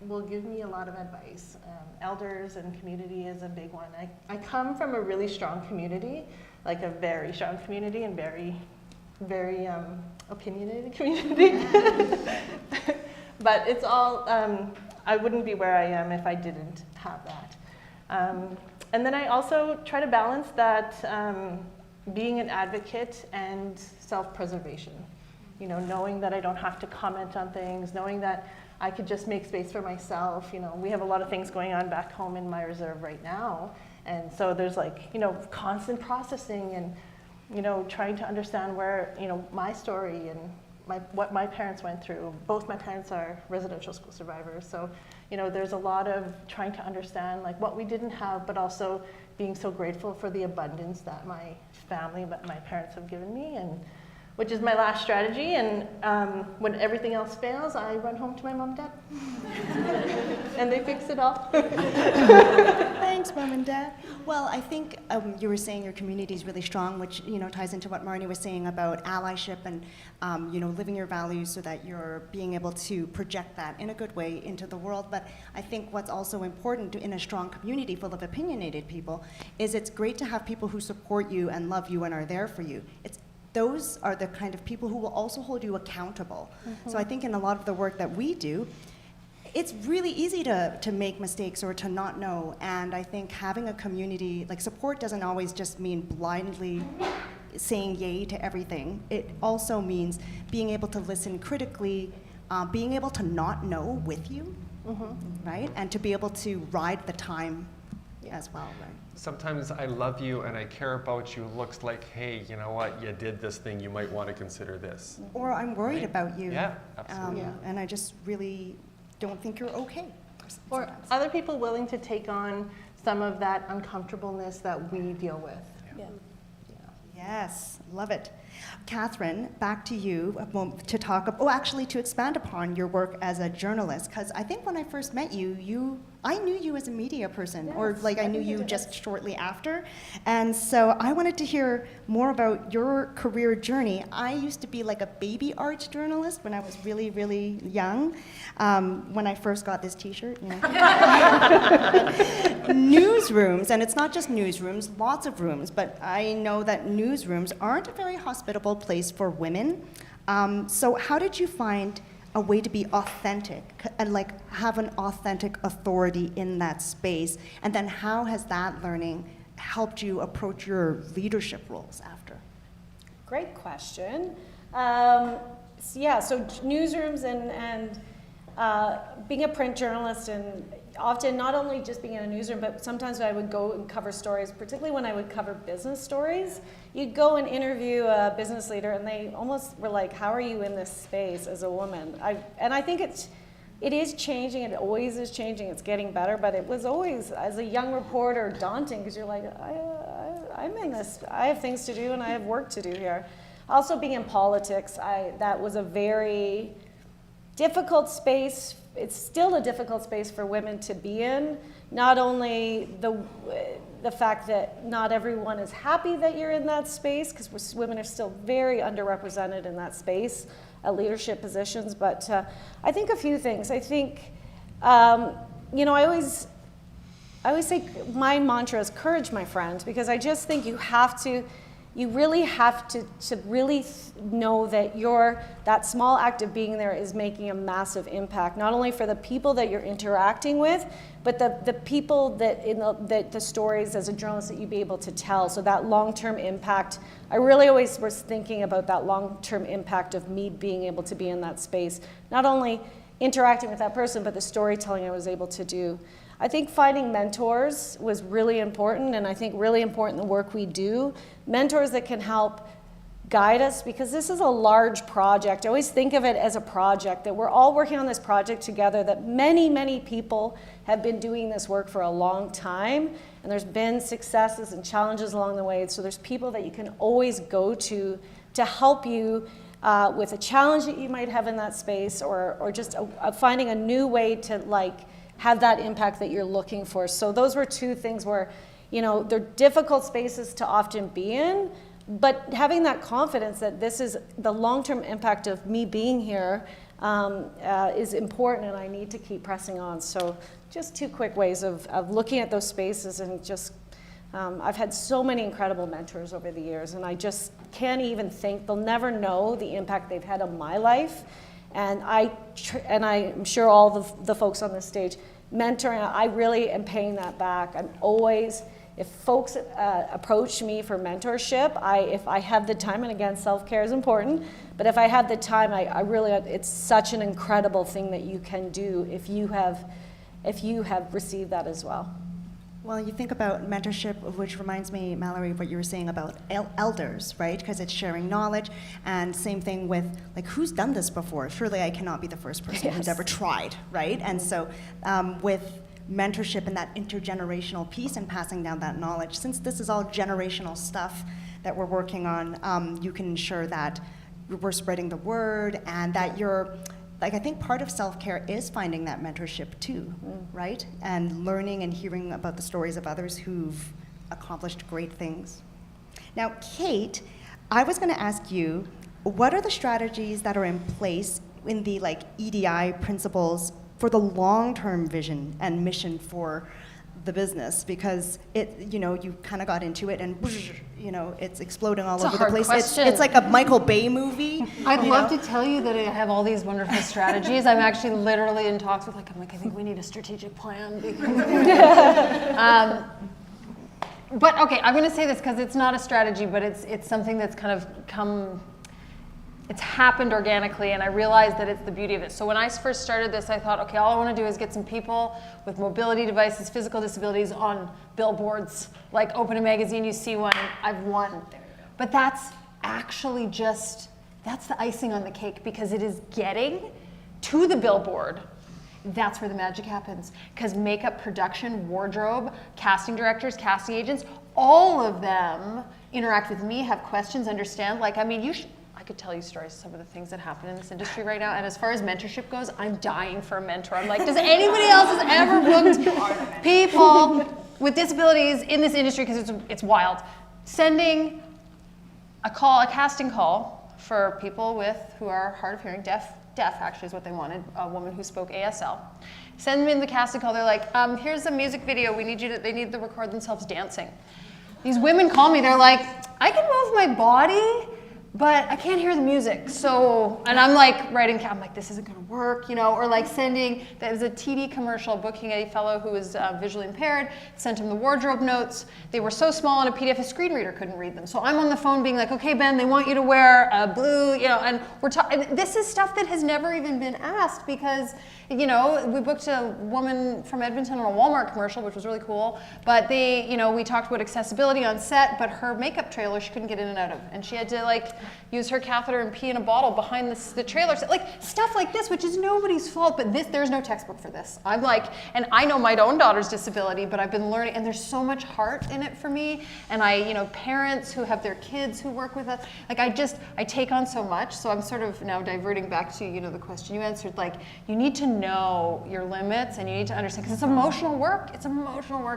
will give me a lot of advice. Elders and community is a big one. I come from a really strong community, a very strong community, and very, very opinionated community. But it's all, I wouldn't be where I am if I didn't have that. And then I also try to balance that being an advocate and self-preservation. Knowing that I don't have to comment on things, knowing that I could just make space for myself. We have a lot of things going on back home in my reserve right now. And so there's constant processing and, trying to understand where, my story and what my parents went through. Both my parents are residential school survivors. So, there's a lot of trying to understand what we didn't have, but also being so grateful for the abundance that my family, that my parents have given me, and which is my last strategy. And when everything else fails, I run home to my mom and dad. And they fix it all. Thanks, Mom and Dad. Well, I think you were saying your community is really strong, which ties into what Marnie was saying about allyship and living your values so that you're being able to project that in a good way into the world. But I think what's also important in a strong community full of opinionated people is it's great to have people who support you and love you and are there for you. Those are the kind of people who will also hold you accountable. Mm-hmm. So I think in a lot of the work that we do, it's really easy to make mistakes or to not know. And I think having a community, support doesn't always just mean blindly saying yay to everything. It also means being able to listen critically, being able to not know with you, mm-hmm. right? And to be able to ride the time as well, right? Sometimes I love you and I care about you looks like, hey, you know what, you did this thing, you might want to consider this. Or I'm worried right? about you. Yeah, absolutely. And I just really don't think you're okay. Or sometimes. other people willing to take on some of that uncomfortableness that we deal with. Yeah. Yes, love it. Catherine, back to you to talk, to expand upon your work as a journalist, because I think when I first met you, I knew you as a media person, yes, or I knew you just shortly after. And so I wanted to hear more about your career journey. I used to be a baby art journalist when I was really, really young, when I first got this t-shirt. Newsrooms, and it's not just newsrooms, lots of rooms, but I know that newsrooms aren't a very hospitable place for women. So how did you find a way to be authentic and have an authentic authority in that space? And then how has that learning helped you approach your leadership roles after? Great question. So newsrooms and being a print journalist and often not only just being in a newsroom, but sometimes I would go and cover stories, particularly when I would cover business stories. You'd go and interview a business leader, and they almost were like, how are you in this space as a woman? And I think it is changing. It always is changing. It's getting better, but it was always, as a young reporter, daunting, because you're like, I'm in this. I have things to do, and I have work to do here. Also, being in politics, that was a very difficult space. It's still a difficult space for women to be in. Not only the fact that not everyone is happy that you're in that space, because women are still very underrepresented in that space, leadership positions, but I think a few things. I think, you know, I always say my mantra is courage, my friend, because I just think you really have to really know that that small act of being there is making a massive impact, not only for the people that you're interacting with, but the people that the stories as a journalist that you'd be able to tell. So that long-term impact, I really always was thinking about that long-term impact of me being able to be in that space, not only interacting with that person, but the storytelling I was able to do. I think finding mentors was really important, and I think really important in the work we do. Mentors that can help guide us, because this is a large project. I always think of it as a project, that we're all working on this project together, that many, many people have been doing this work for a long time, and there's been successes and challenges along the way. So there's people that you can always go to help you with a challenge that you might have in that space, or just finding a new way to have that impact that you're looking for. So those were two things where, you know, they're difficult spaces to often be in, but having that confidence that this is the long-term impact of me being here is important, and I need to keep pressing on. So just two quick ways of looking at those spaces, and just, I've had so many incredible mentors over the years, and I just can't even think, they'll never know the impact they've had on my life. And I'm sure all the folks on this stage, mentoring, I really am paying that back. I'm always, if folks approach me for mentorship, if I have the time, and again, self-care is important, but if I have the time, I really, it's such an incredible thing that you can do if you have received that as well. Well, you think about mentorship, which reminds me, Mallory, of what you were saying about elders, right? Because it's sharing knowledge, and same thing with, like, who's done this before? Surely I cannot be the first person who's ever tried, right? And so with mentorship and that intergenerational piece and passing down that knowledge, since this is all generational stuff that we're working on, you can ensure that we're spreading the word, and that you're, like, I think part of self-care is finding that mentorship too, right? And learning and hearing about the stories of others who've accomplished great things. Now, Kate, I was gonna ask you, what are the strategies that are in place in the EDI principles for the long-term vision and mission for the business? Because you kind of got into it, and it's exploding all over the place. It's like a Michael Bay movie. I'd love to tell you that I have all these wonderful strategies. I'm actually literally in talks with, I think we need a strategic plan. But okay, I'm going to say this because it's not a strategy, but it's something that's kind of it's happened organically, and I realized that it's the beauty of it. So when I first started this, I thought, okay, all I want to do is get some people with mobility devices, physical disabilities on billboards. Like, open a magazine, you see one, I've won. But that's actually that's the icing on the cake, because it is getting to the billboard. That's where the magic happens. Because makeup, production, wardrobe, casting directors, casting agents, all of them interact with me, have questions, understand. I could tell you stories of some of the things that happen in this industry right now. And as far as mentorship goes, I'm dying for a mentor. I'm like, does anybody else has ever booked people with disabilities in this industry? Because it's wild. Sending a casting call for people who are hard of hearing, deaf actually is what they wanted, a woman who spoke ASL. Send them in the casting call. They're like, here's a music video. They need to record themselves dancing. These women call me. They're like, I can move my body, but I can't hear the music. So, and I'm like writing, I'm like, this isn't gonna work, you know, or like sending, there was a TD commercial booking a fellow who was visually impaired, sent him the wardrobe notes. They were so small on a PDF, a screen reader couldn't read them. So I'm on the phone being like, okay, Ben, they want you to wear a blue, you know, and we're talking, this is stuff that has never even been asked because, you know, we booked a woman from Edmonton on a Walmart commercial, which was really cool, but they, you know, we talked about accessibility on set, but her makeup trailer she couldn't get in and out of, and she had to like use her catheter and pee in a bottle behind the trailer, like stuff like this, which is nobody's fault, but there's no textbook for this. I'm like, and I know my own daughter's disability, but I've been learning, and there's so much heart in it for me, and you know, parents who have their kids who work with us, like I take on so much, so I'm sort of now diverting back to, you know, the question you answered, like, you need to know your limits, and you need to understand, because it's emotional work,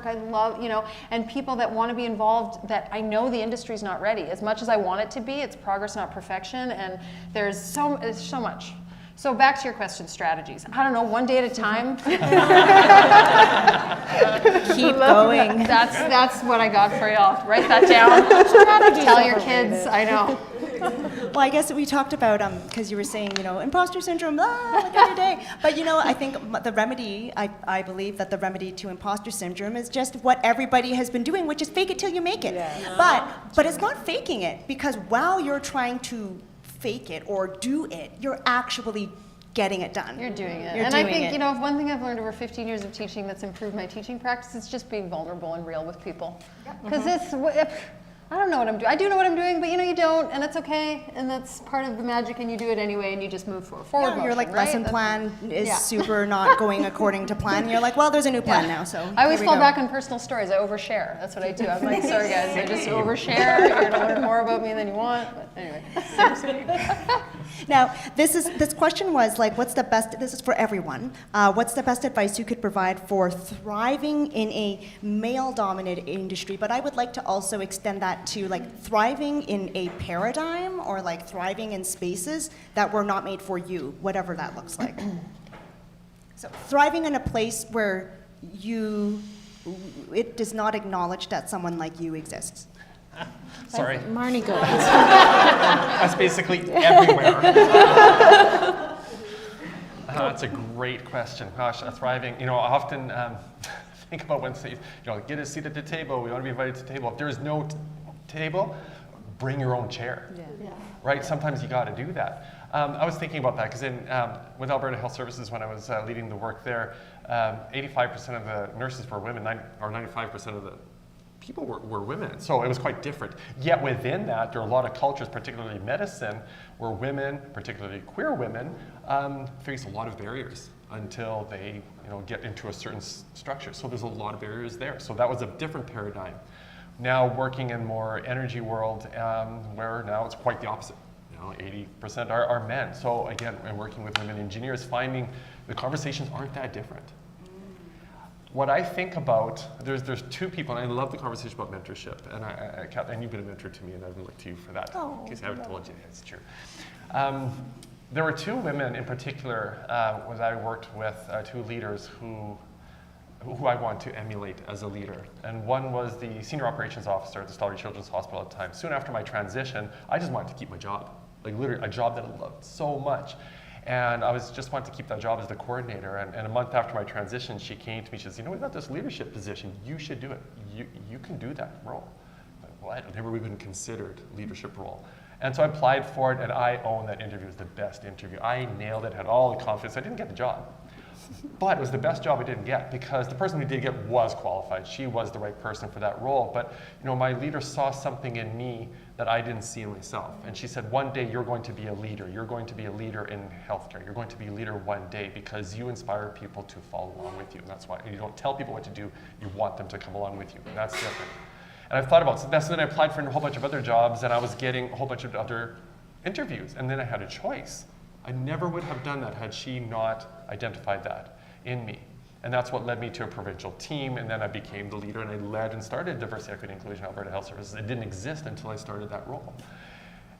I love, you know, and people that want to be involved, that I know the industry's not ready, as much as I want it to be, it's progress, not perfection, and there's so much. So back to your question, strategies. I don't know, one day at a time. Keep going. That's what I got for y'all. Write that down. Tell your kids, I know. Well, I guess we talked about, because you were saying, you know, imposter syndrome, like every day. But, you know, I think the remedy, I believe that the remedy to imposter syndrome is just what everybody has been doing, which is fake it till you make it. Yeah. But it's not faking it, because while you're trying to fake it or do it, you're actually getting it done. You're doing it. And I think, you know, one thing I've learned over 15 years of teaching that's improved my teaching practice is just being vulnerable and real with people. Because I don't know what I'm doing. I do know what I'm doing, but you know you don't, and it's okay, and that's part of the magic, and you do it anyway, and you just move forward. Yeah, your motion, right? lesson plan is super not going according to plan. You're like, well, there's a new plan now, so I always fall back on personal stories. I overshare. That's what I do. I'm like, sorry guys, I just overshare. You're gonna learn more about me than you want. But anyway. Now, this question was like, what's the best, this is for everyone, what's the best advice you could provide for thriving in a male-dominated industry? But I would like to also extend that to like thriving in a paradigm or like thriving in spaces that were not made for you, whatever that looks like. So thriving in a place where it does not acknowledge that someone like you exists. Sorry. Marnie goes. That's basically everywhere. That's a great question. Gosh, thriving. You know, I often think about when, you know, get a seat at the table. We want to be invited to the table. If there is no table, bring your own chair. Yeah. Right? Sometimes you got to do that. I was thinking about that because with Alberta Health Services, when I was leading the work there, 85% of the nurses were women, or 95% of the people were women, so it was quite different. Yet within that, there are a lot of cultures, particularly medicine, where women, particularly queer women, face a lot of barriers until they, you know, get into a certain structure. So there's a lot of barriers there. So that was a different paradigm. Now working in more energy world, where now it's quite the opposite. You know, 80% are men. So again, working with women engineers, finding the conversations aren't that different. What I think about, there's two people, and I love the conversation about mentorship, and you've been a mentor to me, and I've looked to you for that, in case I haven't told you, it's true. There were two women in particular, when I worked with two leaders who I want to emulate as a leader. And one was the senior operations officer at the Stollery Children's Hospital at the time. Soon after my transition, I just wanted to keep my job, like literally a job that I loved so much. And I just wanted to keep that job as the coordinator. And a month after my transition, she came to me, she says, you know, we've got this leadership position. You should do it. You can do that role. I'm like, what? I've never even considered leadership role. And so I applied for it, and I own that interview. It was the best interview. I nailed it, had all the confidence. I didn't get the job. But it was the best job I didn't get, because the person who did get was qualified. She was the right person for that role. But you know, my leader saw something in me that I didn't see in myself. And she said, one day you're going to be a leader. You're going to be a leader in healthcare. You're going to be a leader one day because you inspire people to follow along with you. And that's why you don't tell people what to do. You want them to come along with you. And that's different. And I've thought about it. So then I applied for a whole bunch of other jobs, and I was getting a whole bunch of other interviews. And then I had a choice. I never would have done that had she not identified that in me. And that's what led me to a provincial team, and then I became the leader, and I led and started Diversity, Equity, Inclusion Alberta Health Services. It didn't exist until I started that role.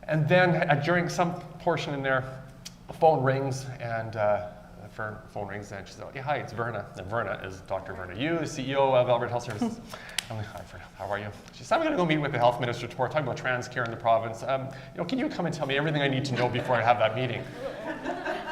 And then during some portion in there, the phone rings, and she said, yeah, hi, it's Verna. And Verna is Dr. Verna Yu, the CEO of Alberta Health Services. I'm like, hi, Fred, how are you? She said, I'm going to go meet with the health minister tomorrow, talking about trans care in the province. Can you come and tell me everything I need to know before I have that meeting?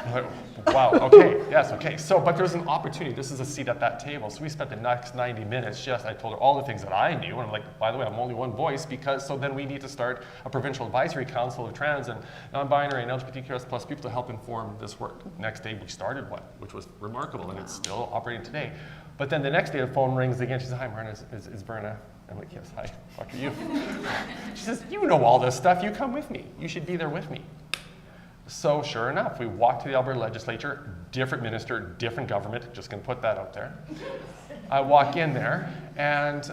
I'm like, wow, okay, yes, okay. So, but there's an opportunity. This is a seat at that table. So we spent the next 90 minutes I told her all the things that I knew. And I'm like, by the way, I'm only one voice so then we need to start a provincial advisory council of trans and non-binary and LGBTQS plus people to help inform this work. Next day we started one, which was remarkable, and it's still operating today. But then the next day the phone rings again. She says, hi, Marna, is Verna? I'm like, yes, hi, fuck are you? She says, you know all this stuff. You come with me. You should be there with me. So sure enough, we walked to the Alberta legislature, different minister, different government, just gonna put that out there. I walk in there, and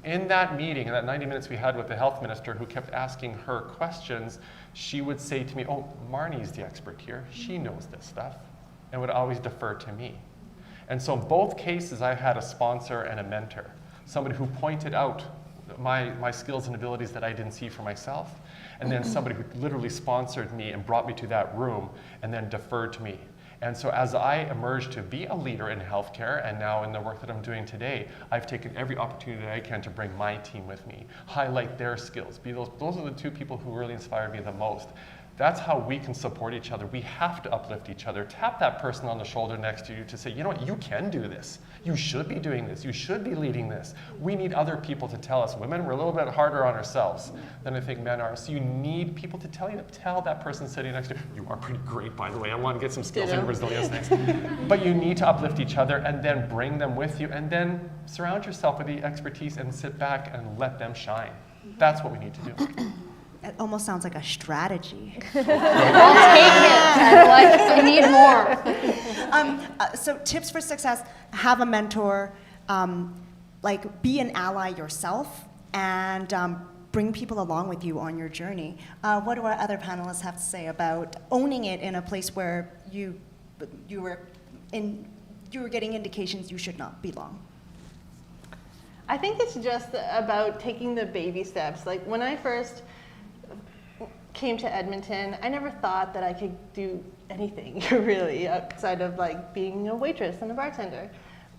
in that meeting, in that 90 minutes we had with the health minister who kept asking her questions, she would say to me, oh, Marnie's the expert here, she knows this stuff, and would always defer to me. And so in both cases, I had a sponsor and a mentor, somebody who pointed out my skills and abilities that I didn't see for myself, and then somebody who literally sponsored me and brought me to that room and then deferred to me. And so as I emerged to be a leader in healthcare, and now in the work that I'm doing today, I've taken every opportunity that I can to bring my team with me, highlight their skills. Those are the two people who really inspired me the most. That's how we can support each other. We have to uplift each other. Tap that person on the shoulder next to you to say, you know what, you can do this. You should be doing this. You should be leading this. We need other people to tell us. Women, we're a little bit harder on ourselves than I think men are. So you need people to tell that person sitting next to you, you are pretty great, by the way. I want to get some skills in resilience next. But you need to uplift each other and then bring them with you and then surround yourself with the expertise and sit back and let them shine. That's what we need to do. It almost sounds like a strategy. I'll take it. I need more. So tips for success: have a mentor, be an ally yourself, and bring people along with you on your journey. What do our other panelists have to say about owning it in a place where you were getting indications you should not belong? I think it's just about taking the baby steps. Like when I first came to Edmonton, I never thought that I could do anything really outside of like being a waitress and a bartender.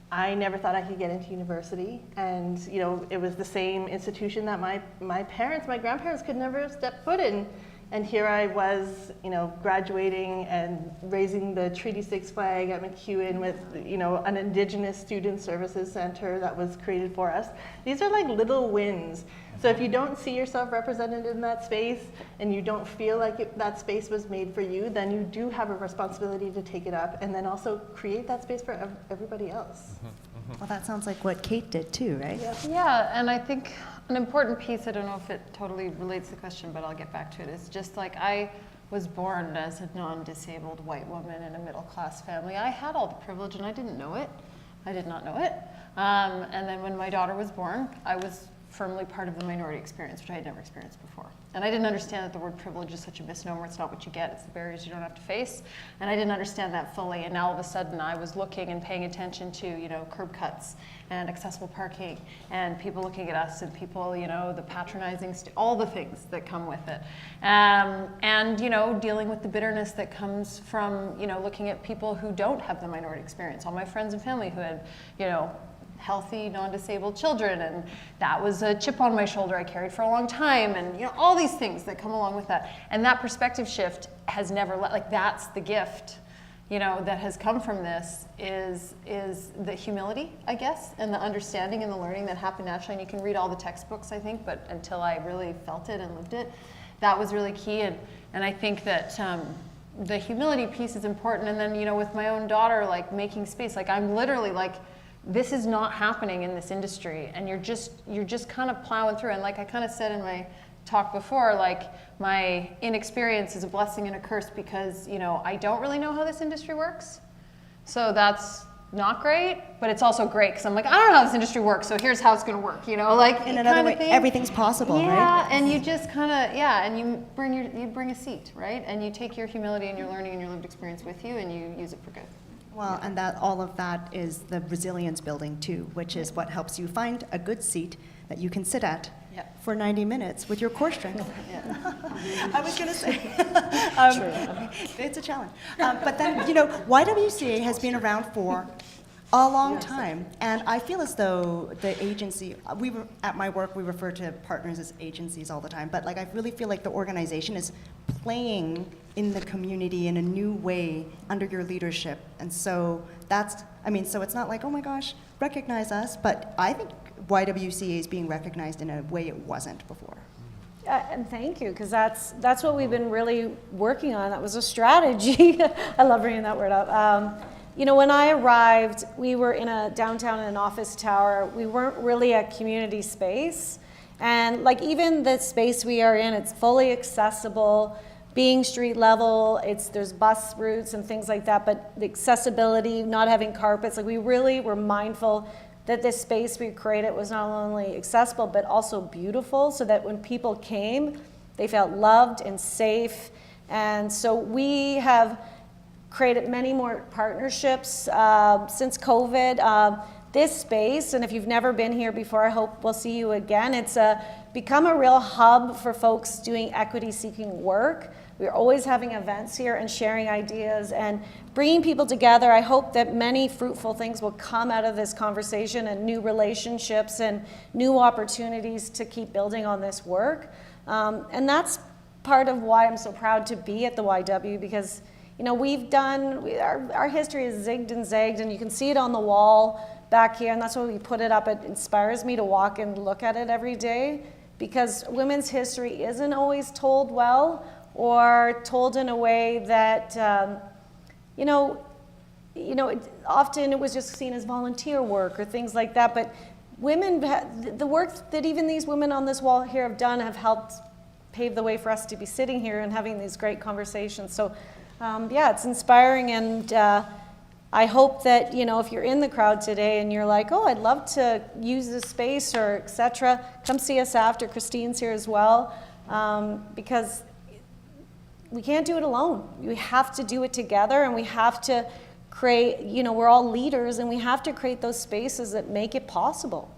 I never thought I could get into university, and it was the same institution that my grandparents could never step foot in. And here I was, graduating and raising the Treaty 6 flag at MacEwan with, an Indigenous Student Services Center that was created for us. These are like little wins. So if you don't see yourself represented in that space and you don't feel like that space was made for you, then you do have a responsibility to take it up and then also create that space for everybody else. Well, that sounds like what Kate did too, right? Yeah, and I think an important piece, I don't know if it totally relates to the question, but I'll get back to it, is just like I was born as a non-disabled white woman in a middle-class family. I had all the privilege and I didn't know it. I did not know it. And then when my daughter was born, I was firmly part of the minority experience, which I had never experienced before. And I didn't understand that the word privilege is such a misnomer. It's not what you get, it's the barriers you don't have to face. And I didn't understand that fully. And now all of a sudden I was looking and paying attention to, curb cuts and accessible parking and people looking at us and people, the patronizing, all the things that come with it. And, dealing with the bitterness that comes from, looking at people who don't have the minority experience. All my friends and family who had, healthy, non-disabled children, and that was a chip on my shoulder I carried for a long time, and all these things that come along with that. And that perspective shift has never that's the gift, that has come from this is the humility, I guess, and the understanding and the learning that happened naturally. And you can read all the textbooks, I think, but until I really felt it and lived it, that was really key. And I think that the humility piece is important. And then, with my own daughter, making space, I'm literally this is not happening in this industry, and you're just kind of plowing through. And like I kind of said in my talk before, my inexperience is a blessing and a curse because I don't really know how this industry works. So that's not great, but it's also great because I'm I don't know how this industry works, so here's how it's going to work. In another way, everything's possible, right? Yeah, and you just kind of and you bring a seat, right? And you take your humility and your learning and your lived experience with you, and you use it for good. Well, and all of that is the resilience building too, which is what helps you find a good seat that you can sit at for 90 minutes with your core strength. I was going to say, it's a challenge. But then, YWCA has been around for A long time. And I feel as though the agency, at my work, we refer to partners as agencies all the time, but like I really feel like the organization is playing in the community in a new way under your leadership. And so so it's not like, oh my gosh, recognize us, but I think YWCA is being recognized in a way it wasn't before. And thank you, because that's what we've been really working on. That was a strategy. I love bringing that word up. When I arrived, we were in a downtown in an office tower. We weren't really a community space. And like even the space we are in, it's fully accessible, being street level, there's bus routes and things like that, but the accessibility, not having carpets, like we really were mindful that this space we created was not only accessible, but also beautiful, so that when people came, they felt loved and safe. And so we have created many more partnerships since COVID. This space, and if you've never been here before, I hope we'll see you again. It's become a real hub for folks doing equity-seeking work. We're always having events here and sharing ideas and bringing people together. I hope that many fruitful things will come out of this conversation, and new relationships and new opportunities to keep building on this work. And that's part of why I'm so proud to be at the YW, because our history is zigged and zagged, and you can see it on the wall back here, and that's why we put it up. It inspires me to walk and look at it every day, because women's history isn't always told well, or told in a way that, often it was just seen as volunteer work or things like that. But women, the work that even these women on this wall here have done have helped pave the way for us to be sitting here and having these great conversations. So, it's inspiring, and I hope that, if you're in the crowd today and you're like, oh, I'd love to use this space or et cetera, come see us after. Christine's here as well, because we can't do it alone. We have to do it together, and we have to create, we're all leaders, and we have to create those spaces that make it possible.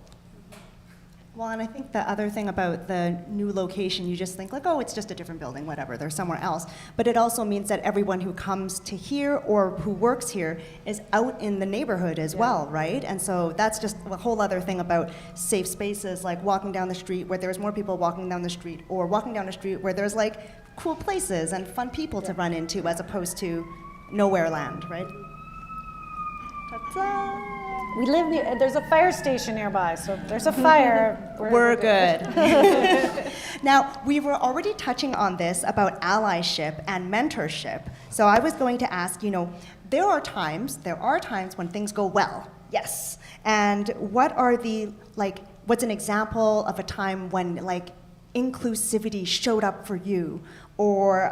Well, and I think the other thing about the new location, you just think like, oh, it's just a different building, whatever, they're somewhere else. But it also means that everyone who comes to here or who works here is out in the neighborhood as well, right? And so that's just a whole other thing about safe spaces, like walking down the street where there's more people walking down the street, or walking down the street where there's like cool places and fun people to run into, as opposed to nowhere land, right? Ta-da! We live near, there's a fire station nearby, so if there's a fire, we're good. Now, we were already touching on this about allyship and mentorship. So I was going to ask, there are times when things go well, yes. And what's an example of a time when inclusivity showed up for you, or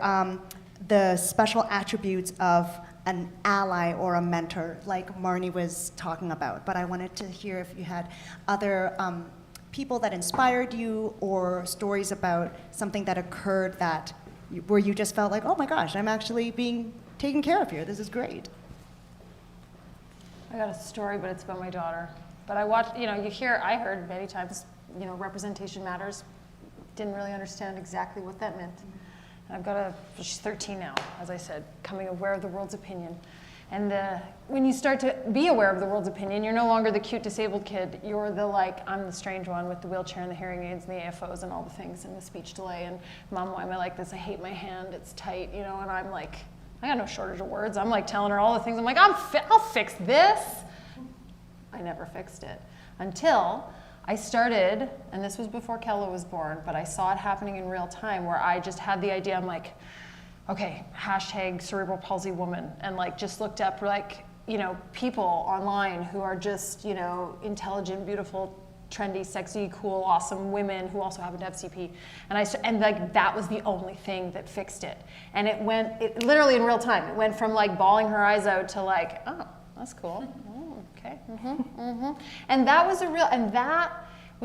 the special attributes of an ally or a mentor, like Marnie was talking about. But I wanted to hear if you had other people that inspired you, or stories about something that occurred where you just felt like, oh my gosh, I'm actually being taken care of here. This is great. I got a story, but it's about my daughter. But I watched, I heard many times, representation matters. Didn't really understand exactly what that meant. And she's 13 now, as I said, becoming aware of the world's opinion. And when you start to be aware of the world's opinion, you're no longer the cute disabled kid. You're I'm the strange one with the wheelchair and the hearing aids and the AFOs and all the things and the speech delay. And Mom, why am I like this? I hate my hand, it's tight, and I'm like, I got no shortage of words. I'm like telling her all the things. I'm like, I'll fix this. I never fixed it until I started, and this was before Kella was born, but I saw it happening in real time, where I just had the idea, I'm like, okay, # cerebral palsy woman, and just looked up people online who are just, intelligent, beautiful, trendy, sexy, cool, awesome women who also happen to have CP. And that was the only thing that fixed it. And it literally in real time, it went from bawling her eyes out to oh, that's cool. Okay. And that was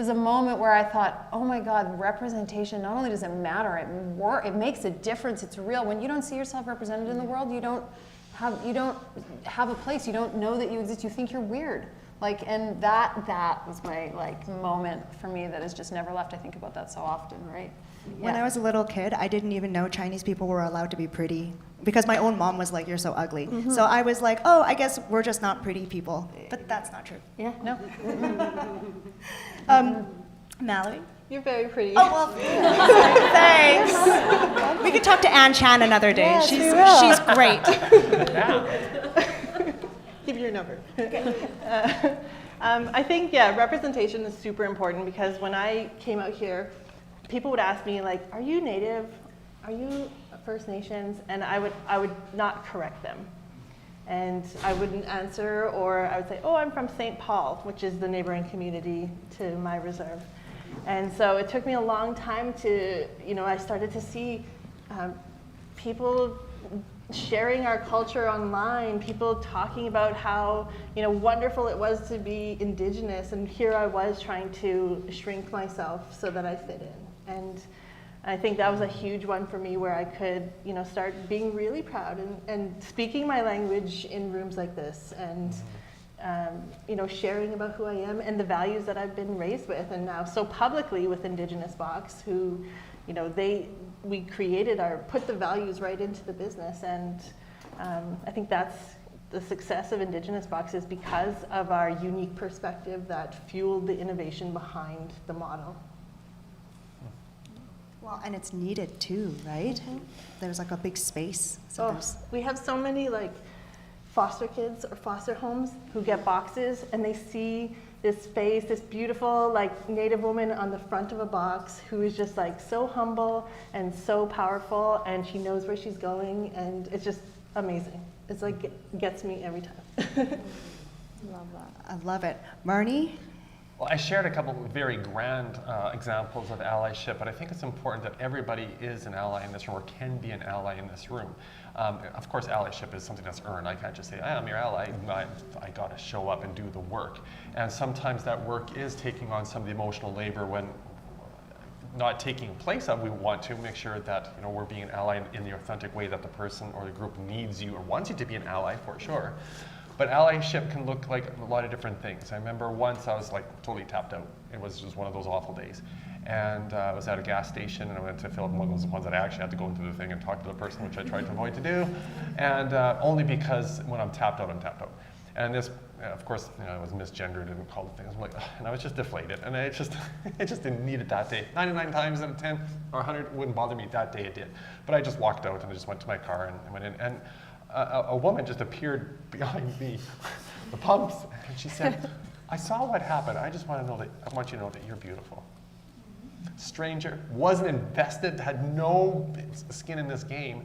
a moment where I thought, oh my God, representation, not only does it matter, it makes a difference. It's real. When you don't see yourself represented in the world, you don't have a place. You don't know that you exist. You think you're weird. And that was my moment for me that has just never left. I think about that so often, right? When I was a little kid, I didn't even know Chinese people were allowed to be pretty because my own mom was like, "You're so ugly." So I was like, "Oh, I guess we're just not pretty people." But that's not true. Yeah, no. Mallory? You're very pretty. Oh, well, thanks. We could talk to Ann Chan another day. Yes, she's we will. she's great. Give your number. I think, representation is super important because when I came out here, people would ask me, like, are you Native? Are you First Nations? And I would not correct them. And I wouldn't answer, or I would say, oh, I'm from St. Paul, which is the neighboring community to my reserve. And so it took me a long time to, I started to see people sharing our culture online, people talking about how, wonderful it was to be Indigenous, and here I was trying to shrink myself so that I fit in. And I think that was a huge one for me, where I could, start being really proud and speaking my language in rooms like this, and sharing about who I am and the values that I've been raised with, and now so publicly with Indigenous Box, who, we put the values right into the business, and I think that's the success of Indigenous Box, is because of our unique perspective that fueled the innovation behind the model. Well, and it's needed too, right? There's like a big space. So We have so many foster kids or foster homes who get boxes, and they see this face, this beautiful Native woman on the front of a box who is just so humble and so powerful, and she knows where she's going, and it's just amazing. It's gets me every time. Love that. I love it. Marnie? Well, I shared a couple of very grand examples of allyship, but I think it's important that everybody is an ally in this room, or can be an ally in this room. Of course, allyship is something that's earned. I can't just say, I'm your ally. I got to show up and do the work. And sometimes that work is taking on some of the emotional labor when not taking place of. We want to make sure that we're being an ally in the authentic way that the person or the group needs you or wants you to be an ally, for sure. But allyship can look like a lot of different things. I remember once I was totally tapped out. It was just one of those awful days. And I was at a gas station, and I went to fill up one of those ones that I actually had to go into the thing and talk to the person, which I tried to avoid to do. And only because when I'm tapped out, I'm tapped out. And this, of course, I was misgendered and called things. I'm like, ugh, and I was just deflated. And it just didn't need it that day. 99 times out of 10 or 100 wouldn't bother me. That day it did. But I just walked out, and I just went to my car and went in. And a woman just appeared behind me, the pumps, and she said, I saw what happened. I just want you to know that you're beautiful. Stranger, wasn't invested, had no skin in this game,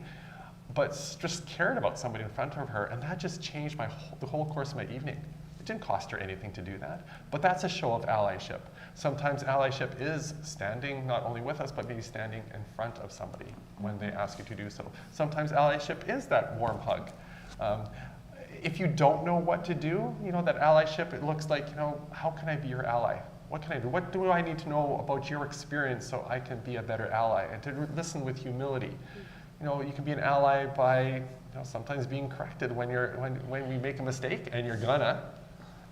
but just cared about somebody in front of her, and that just changed the whole course of my evening. It didn't cost her anything to do that, but that's a show of allyship. Sometimes allyship is standing not only with us, but maybe standing in front of somebody when they ask you to do so. Sometimes allyship is that warm hug. If you don't know what to do, that allyship, it looks like, how can I be your ally? What can I do? What do I need to know about your experience so I can be a better ally? And to listen with humility. You can be an ally by sometimes being corrected when we make a mistake, and you're gonna.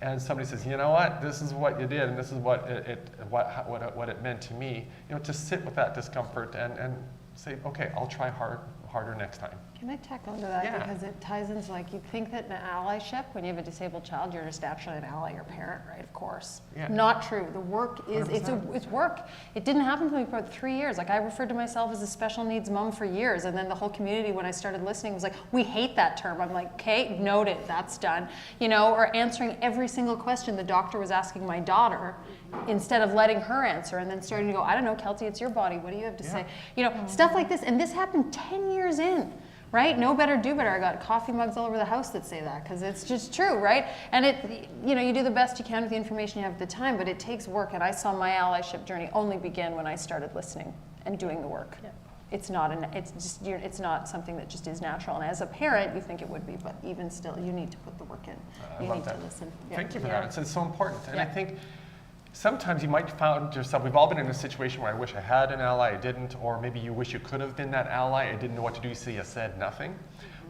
And somebody says, you know what, this is what you did, and this is what it meant to me. To sit with that discomfort and say, okay, I'll try harder next time. Can I tack onto that? Yeah. Because it ties into you think that an allyship, when you have a disabled child, you're just naturally an ally, your parent, right? Of course. Yeah. Not true. The work is, it's work. It didn't happen to me for about 3 years. I referred to myself as a special needs mom for years, and then the whole community, when I started listening, was like, we hate that term. I'm like, okay, noted, that's done. Or answering every single question the doctor was asking my daughter, instead of letting her answer, and then starting to go, I don't know, Kelty, it's your body. What do you have to say? Stuff like this. And this happened 10 years in. Right? Know better, do better. I got coffee mugs all over the house that say that, because it's just true, right? And you do the best you can with the information you have at the time, but it takes work. And I saw my allyship journey only begin when I started listening and doing the work. Yeah. It's not something that just is natural. And as a parent, you think it would be, but even still, you need to put the work in. You need to listen. Thank you for that. It's so important. And I think sometimes you might find yourself, we've all been in a situation where I wish I had an ally, I didn't, or maybe you wish you could have been that ally, I didn't know what to do, so you said nothing.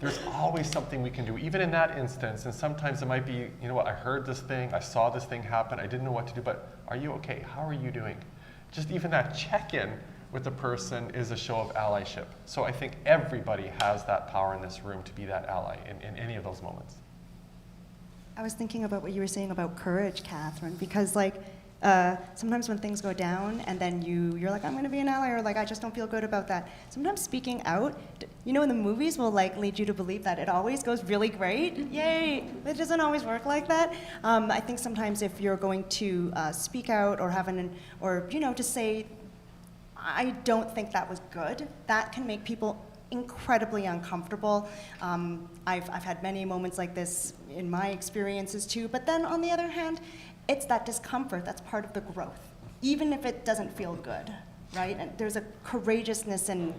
There's always something we can do, even in that instance, and sometimes it might be, I heard this thing, I saw this thing happen, I didn't know what to do, but are you okay? How are you doing? Just even that check-in with the person is a show of allyship. So I think everybody has that power in this room to be that ally in any of those moments. I was thinking about what you were saying about courage, Catherine, because like sometimes when things go down and then you're like, I'm going to be an ally, or like, I just don't feel good about that. Sometimes speaking out, you know, in the movies will like lead you to believe that it always goes really great. Yay! It doesn't always work like that. I think sometimes if you're going to speak out or or you know, just say, I don't think that was good, that can make people incredibly uncomfortable. I've had many moments like this in my experiences too, but then on the other hand, it's that discomfort that's part of the growth, even if it doesn't feel good, right? And there's a courageousness in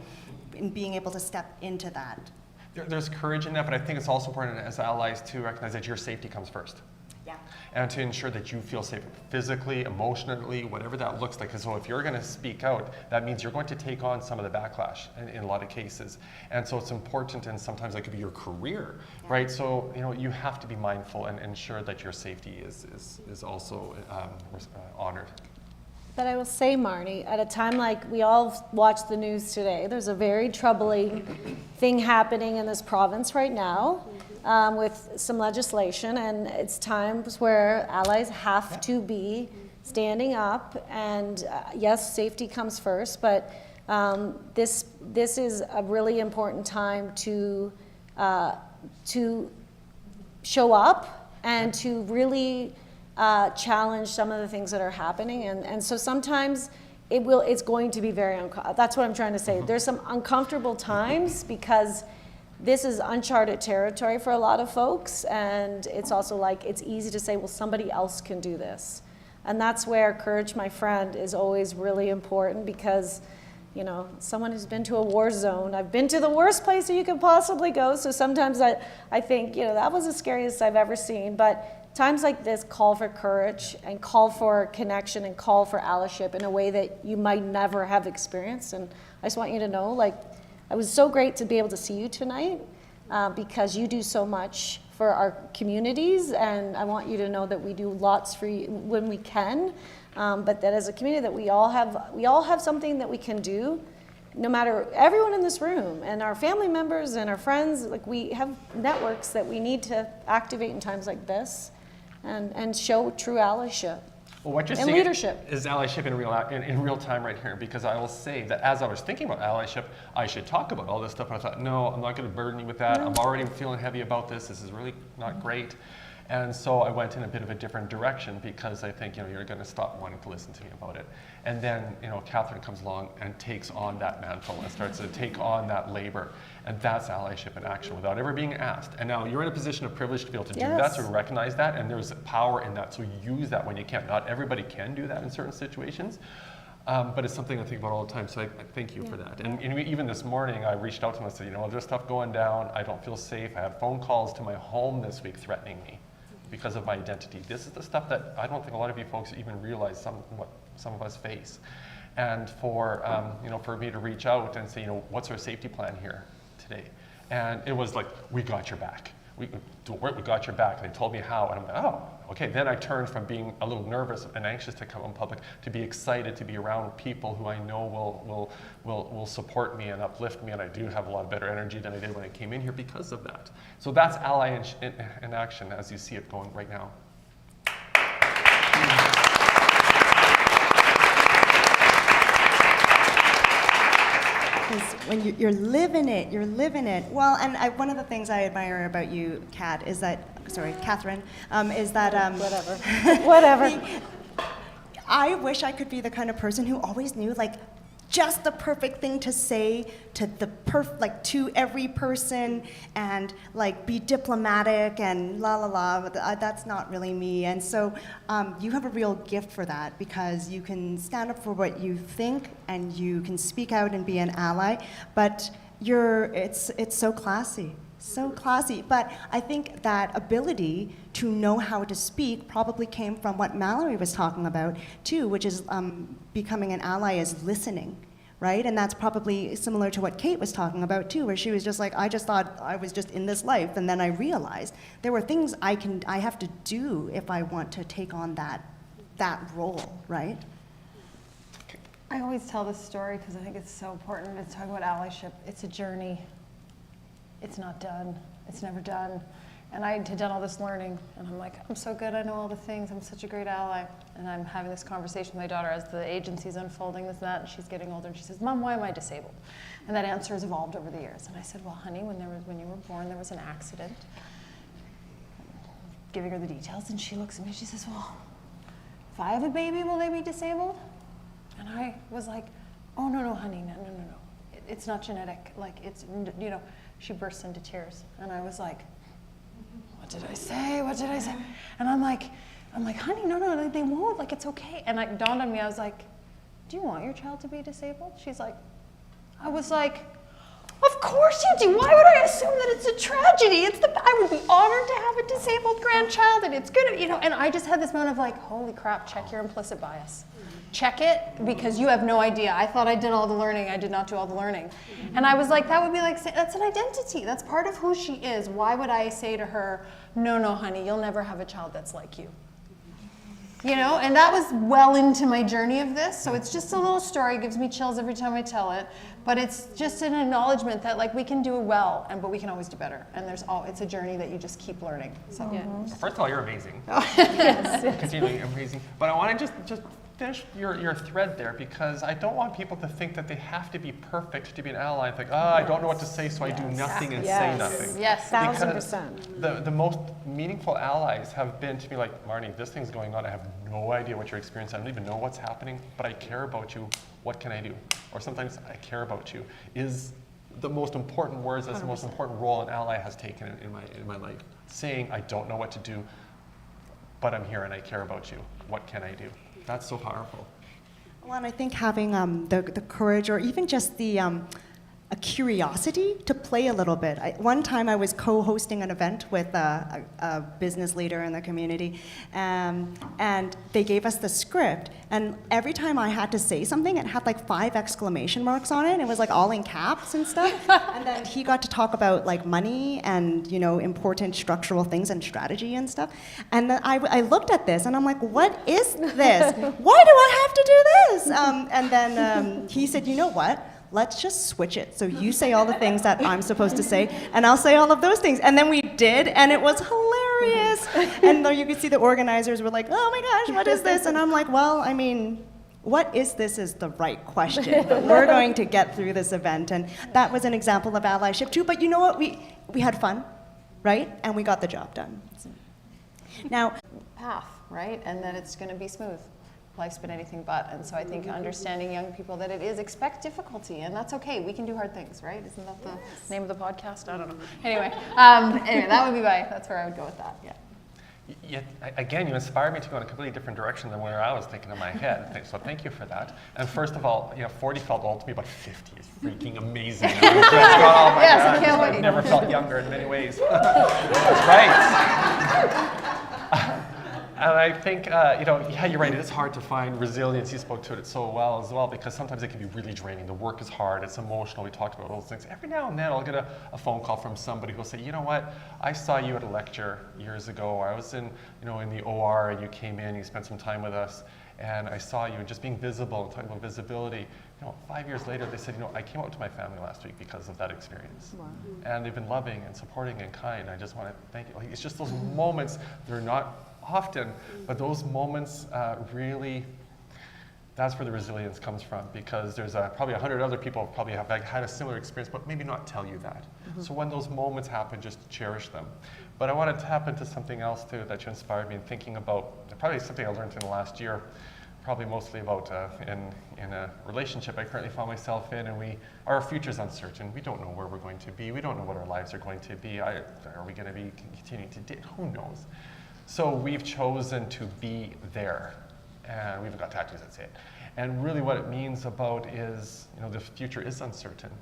being able to step into that. There's courage in that, but I think it's also important as allies to recognize that your safety comes first. Yeah. And to ensure that you feel safe physically, emotionally, whatever that looks like. So if you're going to speak out, that means you're going to take on some of the backlash in a lot of cases. And so it's important, and sometimes that could be your career, right? So, you know, you have to be mindful and ensure that your safety is also honored. But I will say, Marnie, at a time like we all watched the news today, there's a very troubling thing happening in this province right now. With some legislation, and it's times where allies have to be standing up, and yes, safety comes first, but this is a really important time to show up and to really challenge some of the things that are happening, and so sometimes it's going to be very uncomfortable. That's what I'm trying to say. There's some uncomfortable times because this is uncharted territory for a lot of folks, and it's also like it's easy to say, well, somebody else can do this. And that's where courage, my friend, is always really important because, you know, someone who's been to a war zone, I've been to the worst place that you could possibly go, so sometimes I think, you know, that was the scariest I've ever seen, but times like this call for courage and call for connection and call for allyship in a way that you might never have experienced, and I just want you to know, like, it was so great to be able to see you tonight because you do so much for our communities, and I want you to know that we do lots for you when we can, but that as a community that we all have something that we can do, no matter everyone in this room and our family members and our friends, like we have networks that we need to activate in times like this and show true allyship. Well, what you're and seeing leadership is allyship in real time right here, because I will say that as I was thinking about allyship, I should talk about all this stuff, and I thought, no, I'm not going to burden you with that. I'm already feeling heavy about this. This is really not great. And so I went in a bit of a different direction because I think, you know, you're going to stop wanting to listen to me about it. And then, you know, Catherine comes along and takes on that mantle and starts to take on that labor. And that's allyship in action without ever being asked. And now you're in a position of privilege to be able to do that, to recognize that, and there's power in that. So use that when you can. Not everybody can do that in certain situations, but it's something I think about all the time. So I thank you for that. And even this morning, I reached out to them and said, you know, there's stuff going down. I don't feel safe. I had phone calls to my home this week threatening me because of my identity. This is the stuff that I don't think a lot of you folks even realize what some of us face. And for, you know, for me to reach out and say, you know, what's our safety plan here today? And it was like, we got your back. We got your back. And they told me how, and I'm like, oh, okay. Then I turned from being a little nervous and anxious to come in public to be excited to be around people who I know will support me and uplift me, and I do have a lot better energy than I did when I came in here because of that. So that's ally in action as you see it going right now. When you're living it, you're living it. Well, and one of the things I admire about you, Catherine, is that whatever. I wish I could be the kind of person who always knew like just the perfect thing to say to to every person, and like be diplomatic and la la la. But that's not really me. And so you have a real gift for that, because you can stand up for what you think and you can speak out and be an ally. But it's so classy. So classy. But I think that ability to know how to speak probably came from what Mallory was talking about too, which is becoming an ally is listening, right? And that's probably similar to what Kate was talking about too, where she was just like, I just thought I was just in this life, and then I realized there were things I have to do if I want to take on that role, right? I always tell this story because I think it's so important. It's talking about allyship. It's a journey. It's not done. It's never done. And I had done all this learning, and I'm like, I'm so good, I know all the things, I'm such a great ally. And I'm having this conversation with my daughter as the agency's unfolding this and that, and she's getting older, and she says, Mom, why am I disabled? And that answer has evolved over the years. And I said, well, honey, when you were born, there was an accident. Giving her the details, and she looks at me, she says, well, if I have a baby, will they be disabled? And I was like, oh, no, honey, no. It's not genetic, like, it's, she burst into tears. And I was like, what did I say? And I'm like, honey, no, they won't, like, it's okay. And it dawned on me, I was like, do you want your child to be disabled? She's like, I was like, of course you do. Why would I assume that it's a tragedy? I would be honored to have a disabled grandchild, and it's good, and I just had this moment of like, holy crap, check your implicit bias. Check it, because you have no idea. I thought I did all the learning. I did not do all the learning. And I was like, that would be like, that's an identity. That's part of who she is. Why would I say to her, no, honey, you'll never have a child that's like you? And that was well into my journey of this. So it's just a little story. It gives me chills every time I tell it. But it's just an acknowledgement that like we can do it well, but we can always do better. And it's a journey that you just keep learning. So First of all, you're amazing. yes. Continually amazing. But I want to just finish your thread there, because I don't want people to think that they have to be perfect to be an ally and think, I don't know what to say, so I do nothing and say nothing. Yes. 1000%. The most meaningful allies have been to be like, Marnie, this thing's going on. I have no idea what you're experiencing. I don't even know what's happening, but I care about you. What can I do? Or sometimes I care about you is the most important words, that's 100%. The most important role an ally has taken in my life. Saying, I don't know what to do, but I'm here and I care about you. What can I do? That's so powerful. Well, and I think having the courage, or even just a curiosity to play a little bit. One time I was co-hosting an event with a business leader in the community, and they gave us the script, and every time I had to say something, it had like 5 exclamation marks on it. It was like all in caps and stuff. And then he got to talk about like money and important structural things and strategy and stuff. And then I looked at this and I'm like, what is this? Why do I have to do this? And then he said, you know what? Let's just switch it. So you say all the things that I'm supposed to say, and I'll say all of those things. And then we did, and it was hilarious. And though you could see the organizers were like, oh my gosh, what is this? And I'm like, well, I mean, what is this is the right question. But we're going to get through this event. And that was an example of allyship too. But you know what? We had fun, right? And we got the job done. Now, path, right? And that it's going to be smooth. Life's been anything but. And so I think understanding young people that it is, expect difficulty, and that's okay. We can do hard things, right? Isn't that the name of the podcast? I don't know. Anyway, that would be that's where I would go with that. Yeah. Again, you inspired me to go in a completely different direction than where I was thinking in my head. So thank you for that. And first of all, 40 felt old to me, but 50 is freaking amazing. Yes, I can't wait. I've never felt younger in many ways. That's right. And I think, you're right, it is hard to find resilience. You spoke to it so well as well, because sometimes it can be really draining. The work is hard, it's emotional, we talked about all those things. Every now and then I'll get a phone call from somebody who'll say, you know what, I saw you at a lecture years ago. I was in the OR, and you came in, you spent some time with us, and I saw you, and just being visible, and talking about visibility. 5 years later, they said, I came out to my family last week because of that experience. Wow. And they've been loving and supporting and kind. I just want to thank you. It's just those moments, they're not often, but those moments really, that's where the resilience comes from, because there's probably 100 other people who probably have had a similar experience, but maybe not tell you that. Mm-hmm. So when those moments happen, just cherish them. But I want to tap into something else too that you inspired me in thinking about, probably something I learned in the last year, probably mostly about in a relationship I currently found myself in, and our future's uncertain. We don't know where we're going to be. We don't know what our lives are going to be. Are we going to be continuing to date? Who knows? So we've chosen to be there, and we've got tattoos that say it. And really what it means about is, the future is uncertain.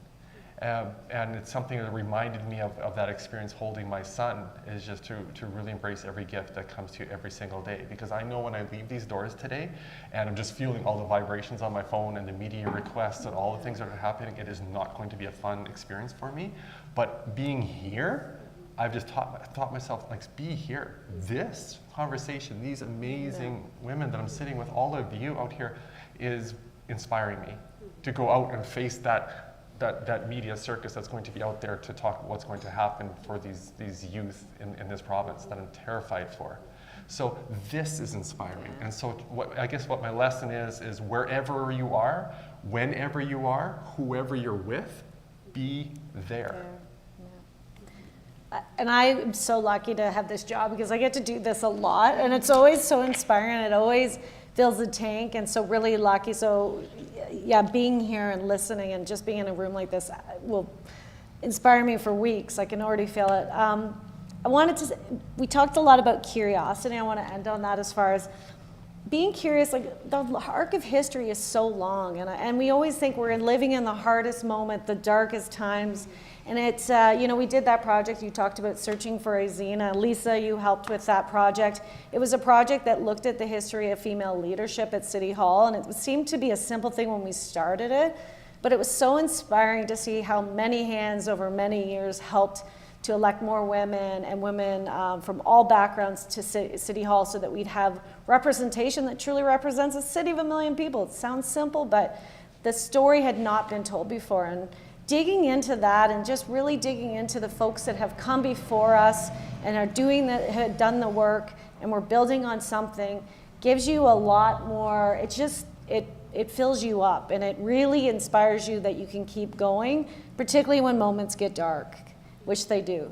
And it's something that reminded me of that experience holding my son, is just to really embrace every gift that comes to you every single day. Because I know when I leave these doors today, and I'm just feeling all the vibrations on my phone and the media requests and all the things that are happening, it is not going to be a fun experience for me. But being here, I've just taught myself, be here. This conversation, these amazing women that I'm sitting with, all of you out here, is inspiring me to go out and face that media circus that's going to be out there to talk about what's going to happen for these youth in this province that I'm terrified for. So this is inspiring. And so I guess what my lesson is wherever you are, whenever you are, whoever you're with, be there. And I'm so lucky to have this job because I get to do this a lot, and it's always so inspiring. It always fills the tank, and so really lucky. So yeah, being here and listening and just being in a room like this will inspire me for weeks. I can already feel it. We talked a lot about curiosity. I want to end on that as far as being curious. Like, the arc of history is so long, and we always think we're living in the hardest moment, the darkest times. And it's, we did that project. You talked about searching for a Zina. Lisa, you helped with that project. It was a project that looked at the history of female leadership at City Hall, and it seemed to be a simple thing when we started it, but it was so inspiring to see how many hands over many years helped to elect more women and women from all backgrounds to City Hall so that we'd have representation that truly represents a city of 1 million people. It sounds simple, but the story had not been told before. And digging into that and just really digging into the folks that have come before us and had done the work, and we're building on something, gives you a lot more. It's just, it fills you up, and it really inspires you that you can keep going, particularly when moments get dark, which they do.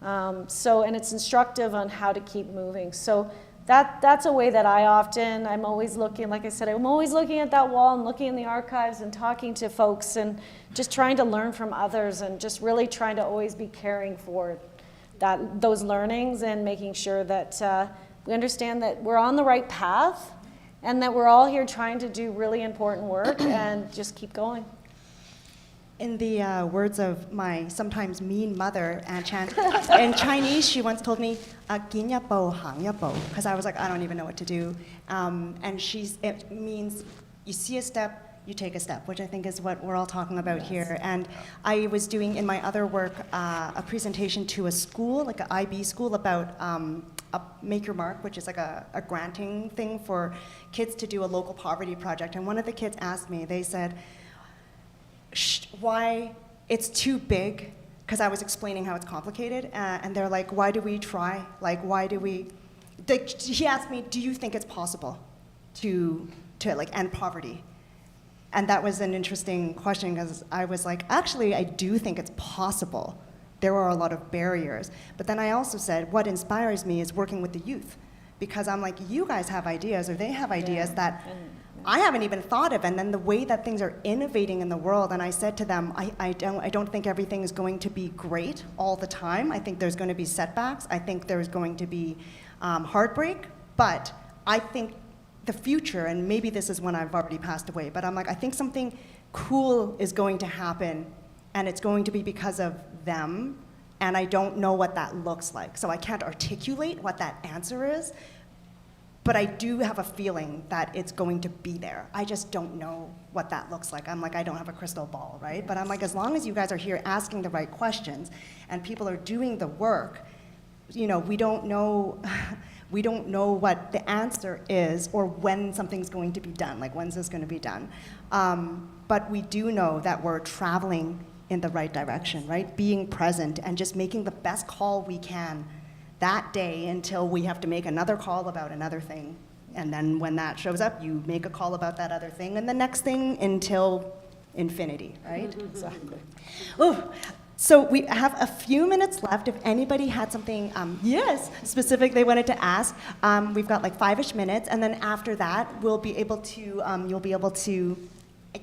And it's instructive on how to keep moving. So that's a way that I'm always looking, like I said, I'm always looking at that wall and looking in the archives and talking to folks and just trying to learn from others and just really trying to always be caring for those learnings and making sure that we understand that we're on the right path and that we're all here trying to do really important work and just keep going. In the words of my sometimes mean mother, Aunt Chan, in Chinese, she once told me, because I was like, I don't even know what to do. And it means you see a step, you take a step, which I think is what we're all talking about here. And I was doing in my other work a presentation to a school, like an IB school, about Make Your Mark, which is like a granting thing for kids to do a local poverty project. And one of the kids asked me, they said, why it's too big, because I was explaining how it's complicated, and they're like, why do we try? Like, why do we? He asked me, do you think it's possible to like end poverty? And that was an interesting question, because I was like, actually, I do think it's possible. There are a lot of barriers. But then I also said, what inspires me is working with the youth, because I'm like, you guys have ideas, or they have ideas that I haven't even thought of, and then the way that things are innovating in the world, and I said to them, I don't think everything is going to be great all the time. I think there's going to be setbacks. I think there's going to be heartbreak, but I think the future, and maybe this is when I've already passed away, but I'm like, I think something cool is going to happen, and it's going to be because of them, and I don't know what that looks like. So I can't articulate what that answer is, but I do have a feeling that it's going to be there. I just don't know what that looks like. I'm like, I don't have a crystal ball, right? But I'm like, as long as you guys are here asking the right questions and people are doing the work, we don't know what the answer is or when something's going to be done, like when's this going to be done. But we do know that we're traveling in the right direction, right? Being present and just making the best call we can that day until we have to make another call about another thing. And then when that shows up, you make a call about that other thing and the next thing until infinity, right? Exactly. Ooh. So we have a few minutes left. If anybody had something, specific they wanted to ask, we've got like 5-ish minutes, and then after that, we'll be able to, you'll be able to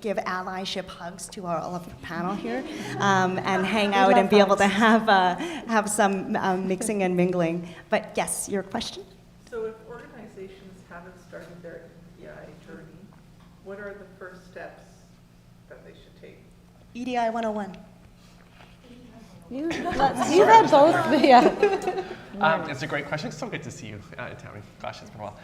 give allyship hugs to all of the panel here, and hang out and be able to have some mixing and mingling. But yes, your question? So if organizations haven't started their EDI journey, what are the first steps that they should take? EDI 101. You had both, yeah. It's a great question. It's so good to see you, Tammy. Gosh, it's been a while.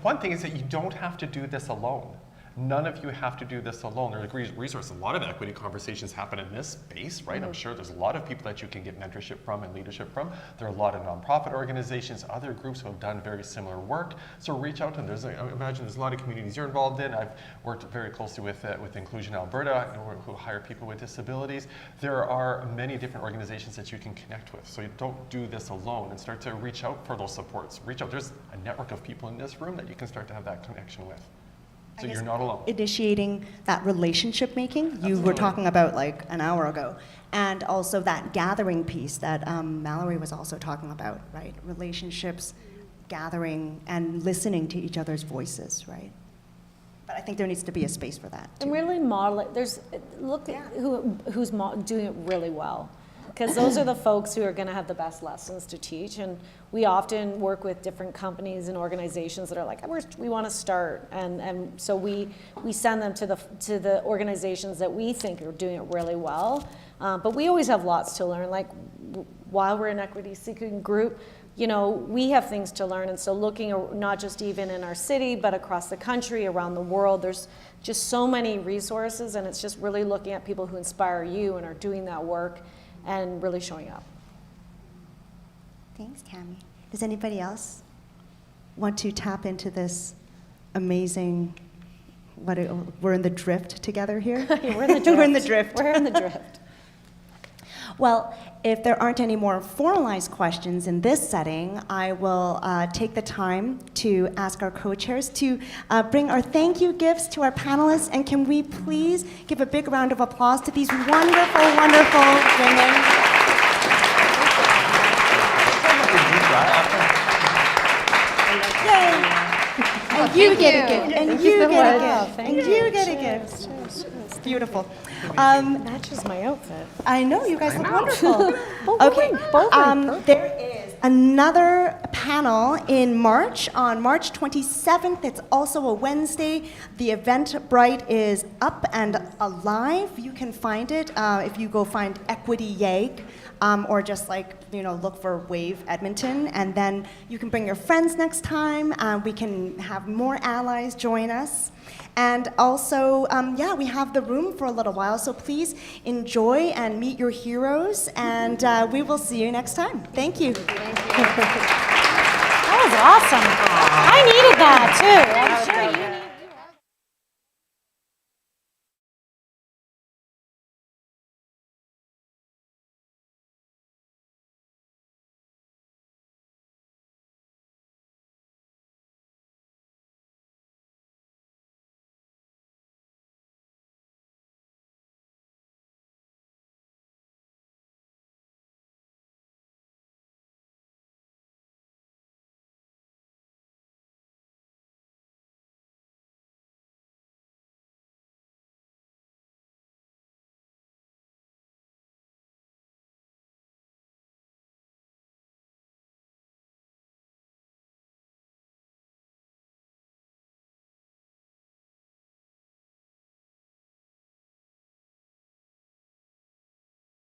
One thing is that you don't have to do this alone. None of you have to do this alone. There's resources. A lot of equity conversations happen in this space, right? I'm sure there's a lot of people that you can get mentorship from and leadership from. There are a lot of nonprofit organizations, other groups who have done very similar work. So reach out to them. I imagine there's a lot of communities you're involved in. I've worked very closely with Inclusion Alberta, who hire people with disabilities. There are many different organizations that you can connect with. So you don't do this alone, and start to reach out for those supports. Reach out. There's a network of people in this room that you can start to have that connection with. So you're not alone. Initiating that relationship making, you were talking about like an hour ago, and also that gathering piece that Mallory was also talking about, right? Relationships, gathering, and listening to each other's voices, right? But I think there needs to be a space for that, too. And really model it. Look at who's doing it really well. Because those are the folks who are going to have the best lessons to teach. And we often work with different companies and organizations that are like, we want to start. And so we send them to the organizations that we think are doing it really well. But we always have lots to learn. Like while we're an equity seeking group, we have things to learn. And so looking not just even in our city, but across the country, around the world, there's just so many resources. And it's just really looking at people who inspire you and are doing that work and really showing up. Thanks, Cami. Does anybody else want to tap into this amazing, we're in the drift together here? We're in the drift. We're in the drift. We're in the drift. Well, if there aren't any more formalized questions in this setting, I will take the time to ask our co-chairs to bring our thank you gifts to our panelists. And can we please give a big round of applause to these wonderful, wonderful women. Yay! And you get a gift. And you get a gift. And you get a gift. It's beautiful. Matches my outfit. I know, you guys look wonderful. Okay, there is another panel in March, on March 27th. It's also a Wednesday. The Eventbrite is up and alive. You can find it if you go find Equity YAG, or just look for Wave Edmonton. And then you can bring your friends next time. We can have more allies join us. And also, we have the room for a little while, so please enjoy and meet your heroes, and we will see you next time. Thank you. That was awesome. I needed that, too.